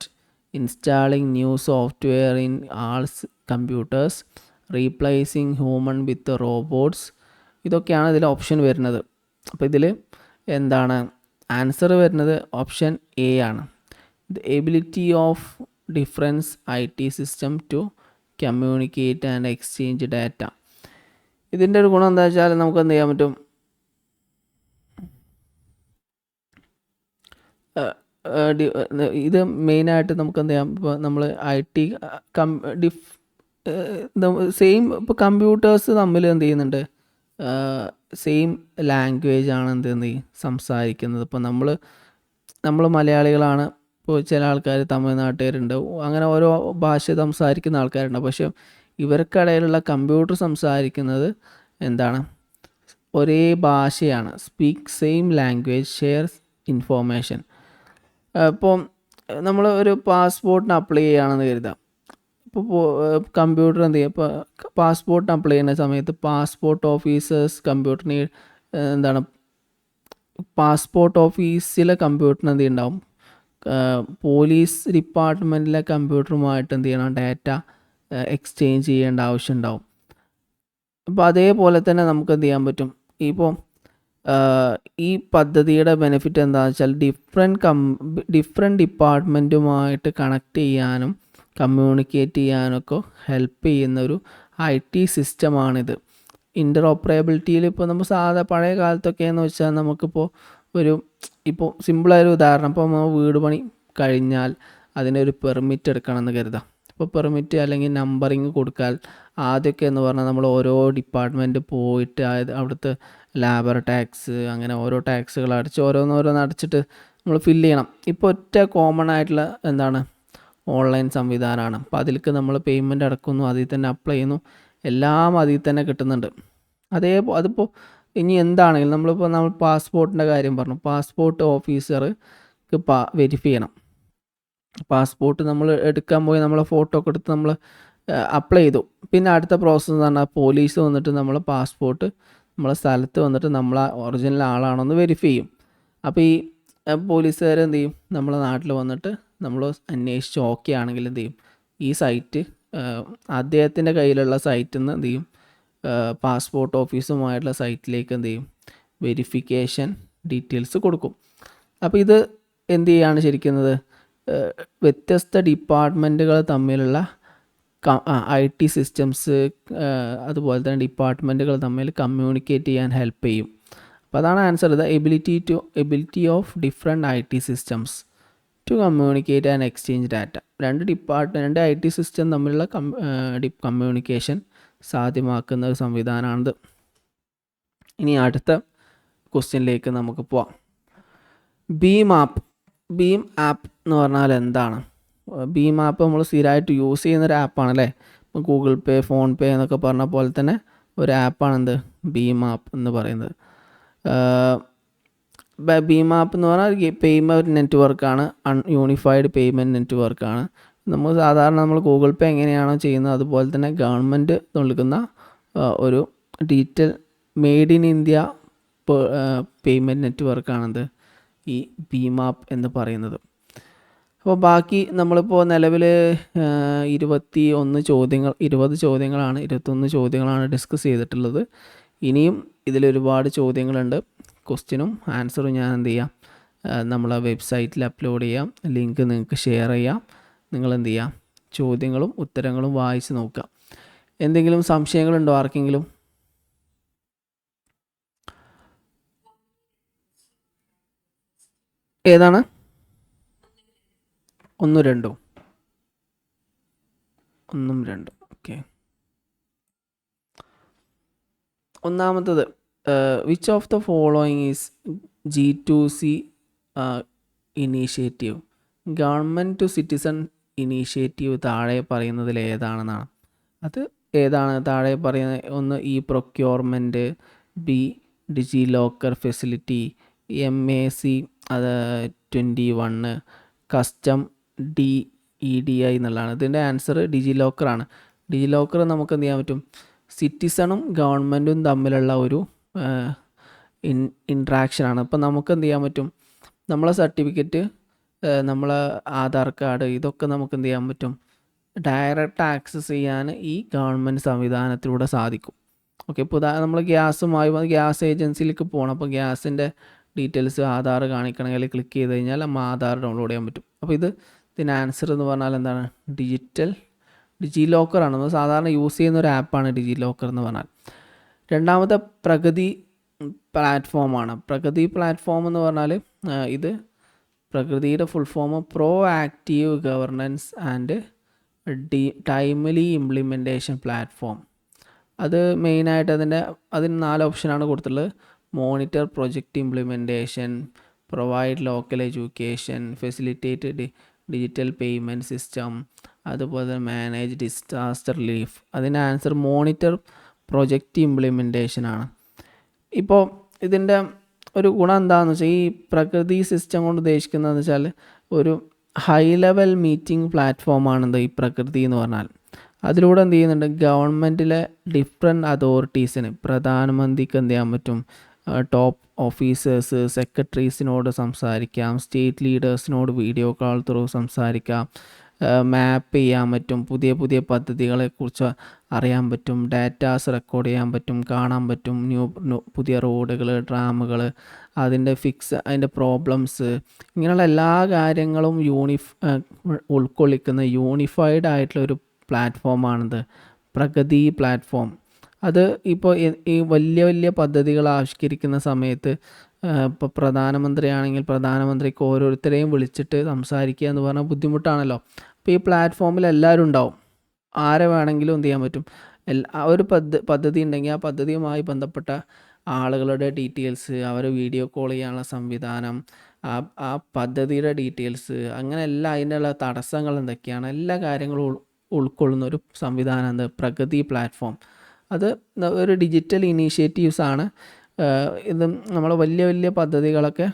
installing new software in all computers, replacing human with the robots. ഇതൊക്കെയാണ് ഇതിൽ option വരുന്നത്. അപ്പോൾ ഇതിൽ എന്താണ് answer വരുന്നത്? ഓപ്ഷൻ എ ആണ്. The ability of different IT system to communicate and exchange data. ഇതിൻ്റെ ഒരു ഗുണം എന്താ വെച്ചാൽ നമുക്ക് എന്ത് ചെയ്യാൻ പറ്റും, ഇത് മെയിനായിട്ട് നമുക്ക് എന്ത് ചെയ്യാം, ഇപ്പോൾ നമ്മൾ IT സെയിം ഇപ്പോൾ കമ്പ്യൂട്ടേഴ്സ് തമ്മിൽ എന്ത് ചെയ്യുന്നുണ്ട്, സെയിം ലാംഗ്വേജ് ആണ് എന്ത് സംസാരിക്കുന്നത്. ഇപ്പോൾ നമ്മൾ മലയാളികളാണ്, ഇപ്പോൾ ചില ആൾക്കാർ തമിഴ്നാട്ടുകാരുണ്ട്, അങ്ങനെ ഓരോ ഭാഷ സംസാരിക്കുന്ന ആൾക്കാരുണ്ട്. പക്ഷേ ഇവർക്കിടയിലുള്ള കമ്പ്യൂട്ടർ സംസാരിക്കുന്നത് എന്താണ്, ഒരേ ഭാഷയാണ്. Speak same language, share information. ഇപ്പോൾ നമ്മൾ ഒരു പാസ്പോർട്ടിന് അപ്ലൈ ചെയ്യുകയാണെന്ന് കരുതാം. ഇപ്പോൾ കമ്പ്യൂട്ടർ എന്ത് ചെയ്യും, ഇപ്പോൾ പാസ്പോർട്ടിന് അപ്ലൈ ചെയ്യുന്ന സമയത്ത് പാസ്പോർട്ട് ഓഫീസേഴ്സ് കമ്പ്യൂട്ടറിന് എന്താണ്, പാസ്പോർട്ട് ഓഫീസിലെ കമ്പ്യൂട്ടറിന് എന്ത് ഉണ്ടാവും, പോലീസ് ഡിപ്പാർട്ട്മെൻറ്റിലെ കമ്പ്യൂട്ടറുമായിട്ട് എന്ത് ചെയ്യണം, ഡാറ്റ എക്സ്ചേഞ്ച് ചെയ്യേണ്ട ആവശ്യം ഉണ്ടാവും. അപ്പോൾ അതേപോലെ തന്നെ നമുക്ക് എന്ത് ചെയ്യാൻ പറ്റും, ഇപ്പോൾ ഈ പദ്ധതിയുടെ ബെനിഫിറ്റ് എന്താണെന്ന് വെച്ചാൽ ഡിഫറെൻറ്റ് ഡിപ്പാർട്ട്മെൻറ്റുമായിട്ട് കണക്ട് ചെയ്യാനും കമ്മ്യൂണിക്കേറ്റ് ചെയ്യാനൊക്കെ ഹെൽപ്പ് ചെയ്യുന്നൊരു IT സിസ്റ്റമാണിത്. ഇൻ്ററോപ്പറബിലിറ്റിയിൽ ഇപ്പോൾ നമ്മൾ പഴയ കാലത്തൊക്കെ എന്ന് വെച്ചാൽ നമുക്കിപ്പോൾ ഇപ്പോൾ സിമ്പിളായൊരു ഉദാഹരണം, ഇപ്പോൾ നമ്മൾ വീട് പണി കഴിഞ്ഞാൽ അതിനൊരു പെർമിറ്റ് എടുക്കണമെന്ന് കരുതാം. ഇപ്പോൾ പെർമിറ്റ് അല്ലെങ്കിൽ നമ്പറിങ് കൊടുക്കാൻ ആദ്യമൊക്കെ എന്ന് പറഞ്ഞാൽ നമ്മൾ ഓരോ ഡിപ്പാർട്ട്മെൻറ്റ് പോയിട്ട് അവിടുത്തെ ലേബർ ടാക്സ്, അങ്ങനെ ഓരോ ടാക്സുകൾ അടിച്ച് ഓരോന്നോരോന്ന് അടിച്ചിട്ട് നമ്മൾ ഫില്ല് ചെയ്യണം. ഇപ്പോൾ ഒറ്റ കോമൺ ആയിട്ടുള്ള എന്താണ്, ഓൺലൈൻ സംവിധാനമാണ്. അപ്പോൾ അതിലേക്ക് നമ്മൾ പേയ്മെൻറ്റ് അടക്കുന്നു, അതിൽ തന്നെ അപ്ലൈ ചെയ്യുന്നു, എല്ലാം അതിൽ തന്നെ കിട്ടുന്നുണ്ട്. അതിപ്പോൾ ഇനി എന്താണെങ്കിലും നമ്മൾ പാസ്പോർട്ടിൻ്റെ കാര്യം പറഞ്ഞു, പാസ്പോർട്ട് ഓഫീസർക്ക് വെരിഫൈ ചെയ്യണം. പാസ്പോർട്ട് നമ്മൾ എടുക്കാൻ പോയി നമ്മളെ ഫോട്ടോ ഒക്കെ എടുത്ത് നമ്മൾ അപ്ലൈ ചെയ്തു. പിന്നെ അടുത്ത പ്രോസസ്സ് എന്ന് പറഞ്ഞാൽ പോലീസ് വന്നിട്ട് നമ്മളെ പാസ്പോർട്ട് നമ്മളെ സ്ഥലത്ത് വന്നിട്ട് നമ്മളെ ഒറിജിനൽ ആളാണോ എന്ന് വെരിഫൈ ചെയ്യും. അപ്പോൾ ഈ പോലീസുകാർ എന്ത് ചെയ്യും, നമ്മളെ നാട്ടിൽ വന്നിട്ട് നമ്മൾ അന്വേഷിച്ച് ഓക്കെ ആണെങ്കിൽ എന്ത് ചെയ്യും, ഈ സൈറ്റ് അദ്ദേഹത്തിൻ്റെ കയ്യിലുള്ള സൈറ്റിൽ നിന്ന് എന്ത് ചെയ്യും, പാസ്പോർട്ട് ഓഫീസുമായിട്ടുള്ള സൈറ്റിലേക്ക് എന്ത് ചെയ്യും, വെരിഫിക്കേഷൻ ഡീറ്റെയിൽസ് കൊടുക്കും. അപ്പോൾ ഇത് എന്ത് ചെയ്യാണ് ശരിക്കുന്നത്, വ്യത്യസ്ത ഡിപ്പാർട്ട്മെൻറ്റുകൾ തമ്മിലുള്ള IT സിസ്റ്റംസ്, അതുപോലെ തന്നെ ഡിപ്പാർട്ട്മെൻറ്റുകൾ തമ്മിൽ കമ്മ്യൂണിക്കേറ്റ് ചെയ്യാൻ ഹെൽപ്പ് ചെയ്യും. അപ്പോൾ അതാണ് answer. The ability of different IT systems to communicate and exchange data. രണ്ട് IT സിസ്റ്റം തമ്മിലുള്ള കമ്മ്യൂണിക്കേഷൻ സാധ്യമാക്കുന്ന ഒരു സംവിധാനമാണിത്. ഇനി അടുത്ത ക്വസ്റ്റ്യനിലേക്ക് നമുക്ക് പോവാം. ഭീം ആപ്പ് എന്ന് പറഞ്ഞാൽ എന്താണ്? ഭീം ആപ്പ് നമ്മൾ സ്ഥിരമായിട്ട് യൂസ് ചെയ്യുന്നൊരു ആപ്പാണല്ലേ. ഇപ്പോൾ ഗൂഗിൾ പേ, ഫോൺ പേ എന്നൊക്കെ പറഞ്ഞ പോലെ തന്നെ ഒരു ആപ്പാണെന്ത്, ഭീം ആപ്പ് എന്ന് പറയുന്നത്. ഭീം ആപ്പ് എന്ന് പറഞ്ഞാൽ പേയ്മെൻറ്റ് നെറ്റ്വർക്കാണ്, യൂണിഫൈഡ് പേയ്മെൻറ്റ് നെറ്റ്വർക്കാണ്. നമ്മൾ ഗൂഗിൾ പേ എങ്ങനെയാണോ ചെയ്യുന്നത് അതുപോലെ തന്നെ ഗവൺമെൻറ് നൽകുന്ന ഒരു detail made in India payment നെറ്റ്വർക്കാണെന്ത്, ഈ ഭീം ആപ്പ് എന്ന് പറയുന്നത്. അപ്പോൾ ബാക്കി നമ്മളിപ്പോൾ നിലവിൽ 21 ചോദ്യങ്ങളാണ് ഡിസ്കസ് ചെയ്തിട്ടുള്ളത്. ഇനിയും ഇതിലൊരുപാട് ചോദ്യങ്ങളുണ്ട്. ക്വസ്റ്റ്യനും ആൻസറും ഞാൻ എന്ത് ചെയ്യാം, നമ്മളെ വെബ്സൈറ്റിൽ അപ്ലോഡ് ചെയ്യാം, ലിങ്ക് നിങ്ങൾക്ക് ഷെയർ ചെയ്യാം. നിങ്ങൾ എന്ത് ചെയ്യാം, ചോദ്യങ്ങളും ഉത്തരങ്ങളും വായിച്ച് നോക്കുക. എന്തെങ്കിലും സംശയങ്ങളുണ്ടോ ആർക്കെങ്കിലും? ഏതാണ്? 1, 2? 1, 2. ഓക്കെ. ഒന്നാമത്തത്, which of the following is G2C initiative? Government to citizen initiative താഴെ പറയുന്നതിൽ ഏതാണെന്നാണ്. അത് ഏതാണ് താഴെ പറയുന്നത്? ഒന്ന് procurement, B digi locker facility, MAC 21, custom, DEDI എന്നുള്ളതാണ്. ഇതിൻ്റെ ആൻസർ ഡിജി ലോക്കറാണ്. ഡിജി ലോക്കർ നമുക്ക് എന്ത് ചെയ്യാൻ പറ്റും, സിറ്റിസണും ഗവൺമെൻറ്റും തമ്മിലുള്ള ഒരു ഇൻട്രാക്ഷനാണ്. അപ്പോൾ നമുക്ക് എന്ത് ചെയ്യാൻ പറ്റും, നമ്മളെ സർട്ടിഫിക്കറ്റ്, നമ്മളെ ആധാർ കാർഡ്, ഇതൊക്കെ നമുക്ക് എന്ത് ചെയ്യാൻ പറ്റും, ഡയറക്റ്റ് ആക്സസ് ചെയ്യാൻ ഈ ഗവൺമെൻറ് സംവിധാനത്തിലൂടെ സാധിക്കും. ഓക്കെ. ഇപ്പോൾ നമ്മൾ ഗ്യാസ് ഏജൻസിയിലേക്ക് പോകണം. അപ്പോൾ ഗ്യാസിൻ്റെ ഡീറ്റെയിൽസ് ആധാർ കാണിക്കണമെങ്കിൽ ക്ലിക്ക് ചെയ്ത് കഴിഞ്ഞാൽ നമ്മൾ ആധാർ ഡൗൺലോഡ് ചെയ്യാൻ പറ്റും. അപ്പോൾ ഇതിന് ആൻസർ എന്ന് പറഞ്ഞാൽ എന്താണ്, ഡിജി ലോക്കറാണ്. നമ്മൾ സാധാരണ യൂസ് ചെയ്യുന്ന ഒരു ആപ്പാണ് ഡിജി ലോക്കർ എന്ന് പറഞ്ഞാൽ. രണ്ടാമത്തെ പ്രഗതി പ്ലാറ്റ്ഫോമാണ്. പ്രഗതി പ്ലാറ്റ്ഫോം എന്ന് പറഞ്ഞാൽ ഇത് പ്രകൃതിയുടെ full form pro active governance and timely implementation platform. അത് മെയിനായിട്ട് അതിന് 4 ഓപ്ഷനാണ് കൊടുത്തിട്ടുള്ളത്. Monitor project implementation, provide local education, facilitate digital payment system, അതുപോലെ മാനേജ് ഡിസാസ്റ്റർ റിലീഫ്. അതിൻ്റെ ആൻസർ മോണിറ്റർ പ്രൊജക്റ്റ് ഇംപ്ലിമെൻറ്റേഷൻ ആണ്. ഇപ്പോൾ ഇതിൻ്റെ ഒരു ഗുണം എന്താണെന്ന് വെച്ചാൽ, ഈ പ്രകൃതി സിസ്റ്റം കൊണ്ട് ഉദ്ദേശിക്കുന്നതെന്ന് വെച്ചാൽ ഒരു ഹൈ ലെവൽ മീറ്റിംഗ് പ്ലാറ്റ്ഫോമാണ് ഈ പ്രകൃതി എന്ന് പറഞ്ഞാൽ. അതിലൂടെ എന്ത് ചെയ്യുന്നുണ്ട്, ഗവൺമെൻറ്റിലെ ഡിഫറെൻറ്റ് അതോറിറ്റീസിന്, പ്രധാനമന്ത്രിക്ക് എന്ത് ചെയ്യാൻ പറ്റും, ടോപ്പ് ഓഫീസേഴ്സ്, സെക്രട്ടറീസിനോട് സംസാരിക്കാം, സ്റ്റേറ്റ് ലീഡേഴ്സിനോട് വീഡിയോ കോൾ ത്രൂ സംസാരിക്കാം, മാപ്പ് ചെയ്യാൻ പറ്റും, പുതിയ പദ്ധതികളെക്കുറിച്ച് അറിയാൻ പറ്റും, ഡാറ്റാസ് റെക്കോർഡ് ചെയ്യാൻ പറ്റും, കാണാൻ പറ്റും, പുതിയ റോഡുകൾ, ഡാമുകൾ, അതിൻ്റെ പ്രോബ്ലംസ്, ഇങ്ങനെയുള്ള എല്ലാ കാര്യങ്ങളും ഉൾക്കൊള്ളിക്കുന്ന യൂണിഫൈഡ് ആയിട്ടുള്ളൊരു പ്ലാറ്റ്ഫോമാണിത് പ്രഗതി പ്ലാറ്റ്ഫോം. അത് ഇപ്പോൾ ഈ വലിയ പദ്ധതികൾ ആവിഷ്കരിക്കുന്ന സമയത്ത്, ഇപ്പോൾ പ്രധാനമന്ത്രിയാണെങ്കിൽ പ്രധാനമന്ത്രിക്ക് ഓരോരുത്തരെയും വിളിച്ചിട്ട് സംസാരിക്കുക എന്ന് പറഞ്ഞാൽ ബുദ്ധിമുട്ടാണല്ലോ. അപ്പോൾ ഈ പ്ലാറ്റ്ഫോമിൽ എല്ലാവരും ഉണ്ടാവും, ആരെ വേണമെങ്കിലും എന്ത് ചെയ്യാൻ പറ്റും. ഒരു പദ്ധതി ഉണ്ടെങ്കിൽ ആ പദ്ധതിയുമായി ബന്ധപ്പെട്ട ആളുകളുടെ ഡീറ്റെയിൽസ്, അവർ വീഡിയോ കോൾ ചെയ്യാനുള്ള സംവിധാനം, ആ പദ്ധതിയുടെ ഡീറ്റെയിൽസ്, അങ്ങനെ എല്ലാ അതിനുള്ള തടസ്സങ്ങൾ എന്തൊക്കെയാണ്, എല്ലാ കാര്യങ്ങളും ഉൾക്കൊള്ളുന്ന ഒരു സംവിധാനമാണ് പ്രഗതി പ്ലാറ്റ്ഫോം. അത് ഒരു ഡിജിറ്റൽ ഇനീഷ്യേറ്റീവ്സാണ്. ഇത് നമ്മൾ വലിയ പദ്ധതികളൊക്കെ,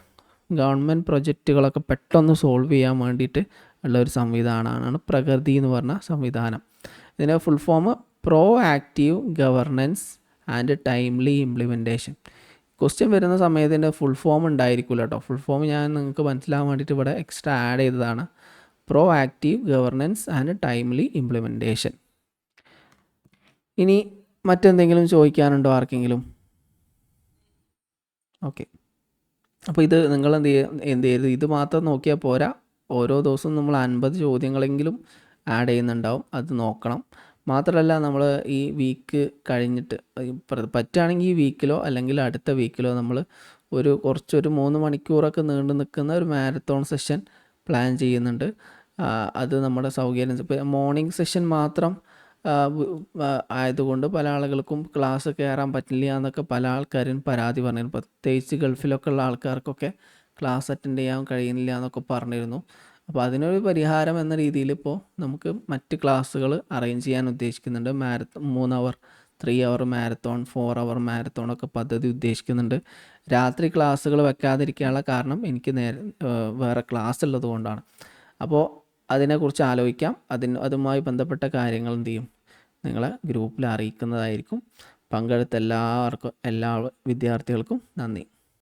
ഗവൺമെൻറ് പ്രൊജക്റ്റുകളൊക്കെ പെട്ടെന്ന് സോൾവ് ചെയ്യാൻ വേണ്ടിയിട്ട് ഉള്ള ഒരു സംവിധാനമാണ് പ്രഗതി എന്ന് പറഞ്ഞ സംവിധാനം. ഇതിൻ്റെ full form pro active governance and timely implementation. Question വരുന്ന സമയത്തിൻ്റെ ഫുൾ ഫോം ഉണ്ടായിരിക്കില്ല കേട്ടോ. ഫുൾ ഫോം ഞാൻ നിങ്ങൾക്ക് മനസ്സിലാകാൻ വേണ്ടിയിട്ട് ഇവിടെ എക്സ്ട്രാ ആഡ് ചെയ്തതാണ്. Pro active governance and timely implementation. ഇനി മറ്റെന്തെങ്കിലും ചോദിക്കാനുണ്ടോ ആർക്കെങ്കിലും? ഓക്കെ. അപ്പോൾ ഇത് നിങ്ങൾ എന്ത് ചെയ്യരുത്, ഇത് മാത്രം നോക്കിയാൽ പോരാ. ഓരോ ദിവസവും നമ്മൾ 50 ചോദ്യങ്ങളെങ്കിലും ആഡ് ചെയ്യുന്നുണ്ടാവും, അത് നോക്കണം. മാത്രമല്ല നമ്മൾ ഈ വീക്ക് കഴിഞ്ഞിട്ട് പറ്റുകയാണെങ്കിൽ ഈ വീക്കിലോ അല്ലെങ്കിൽ അടുത്ത വീക്കിലോ നമ്മൾ ഒരു 3 മണിക്കൂറൊക്കെ നീണ്ടു നിൽക്കുന്ന ഒരു മാരത്തോൺ സെഷൻ പ്ലാൻ ചെയ്യുന്നുണ്ട്. അത് നമ്മുടെ സൗകര്യം, ഇപ്പോൾ മോർണിംഗ് സെഷൻ മാത്രം ആയതുകൊണ്ട് പല ആളുകൾക്കും ക്ലാസ് കയറാൻ പറ്റില്ല എന്നൊക്കെ പല ആൾക്കാരും പരാതി പറഞ്ഞിരുന്നു. പ്രത്യേകിച്ച് ഗൾഫിലൊക്കെ ഉള്ള ആൾക്കാർക്കൊക്കെ ക്ലാസ് അറ്റൻഡ് ചെയ്യാൻ കഴിയുന്നില്ല എന്നൊക്കെ പറഞ്ഞിരുന്നു. അപ്പോൾ അതിനൊരു പരിഹാരം എന്ന രീതിയിൽ ഇപ്പോൾ നമുക്ക് മറ്റ് ക്ലാസ്സുകൾ അറേഞ്ച് ചെയ്യാൻ ഉദ്ദേശിക്കുന്നുണ്ട്. 3 അവർ, 3 അവർ മാരത്തോൺ, 4 അവർ മാരത്തോൺ ഒക്കെ പദ്ധതി ഉദ്ദേശിക്കുന്നുണ്ട്. രാത്രി ക്ലാസ്സുകൾ വെക്കാതിരിക്കാനുള്ള കാരണം എനിക്ക് വേറെ ക്ലാസ് ഉള്ളത് കൊണ്ടാണ്. അപ്പോൾ അതിനെക്കുറിച്ച് ആലോചിക്കാം. അതുമായി ബന്ധപ്പെട്ട കാര്യങ്ങൾ എന്ത് ചെയ്യും, നിങ്ങളെ ഗ്രൂപ്പിൽ അറിയിക്കുന്നതായിരിക്കും. പങ്കെടുത്ത എല്ലാ വിദ്യാർത്ഥികൾക്കും നന്ദി.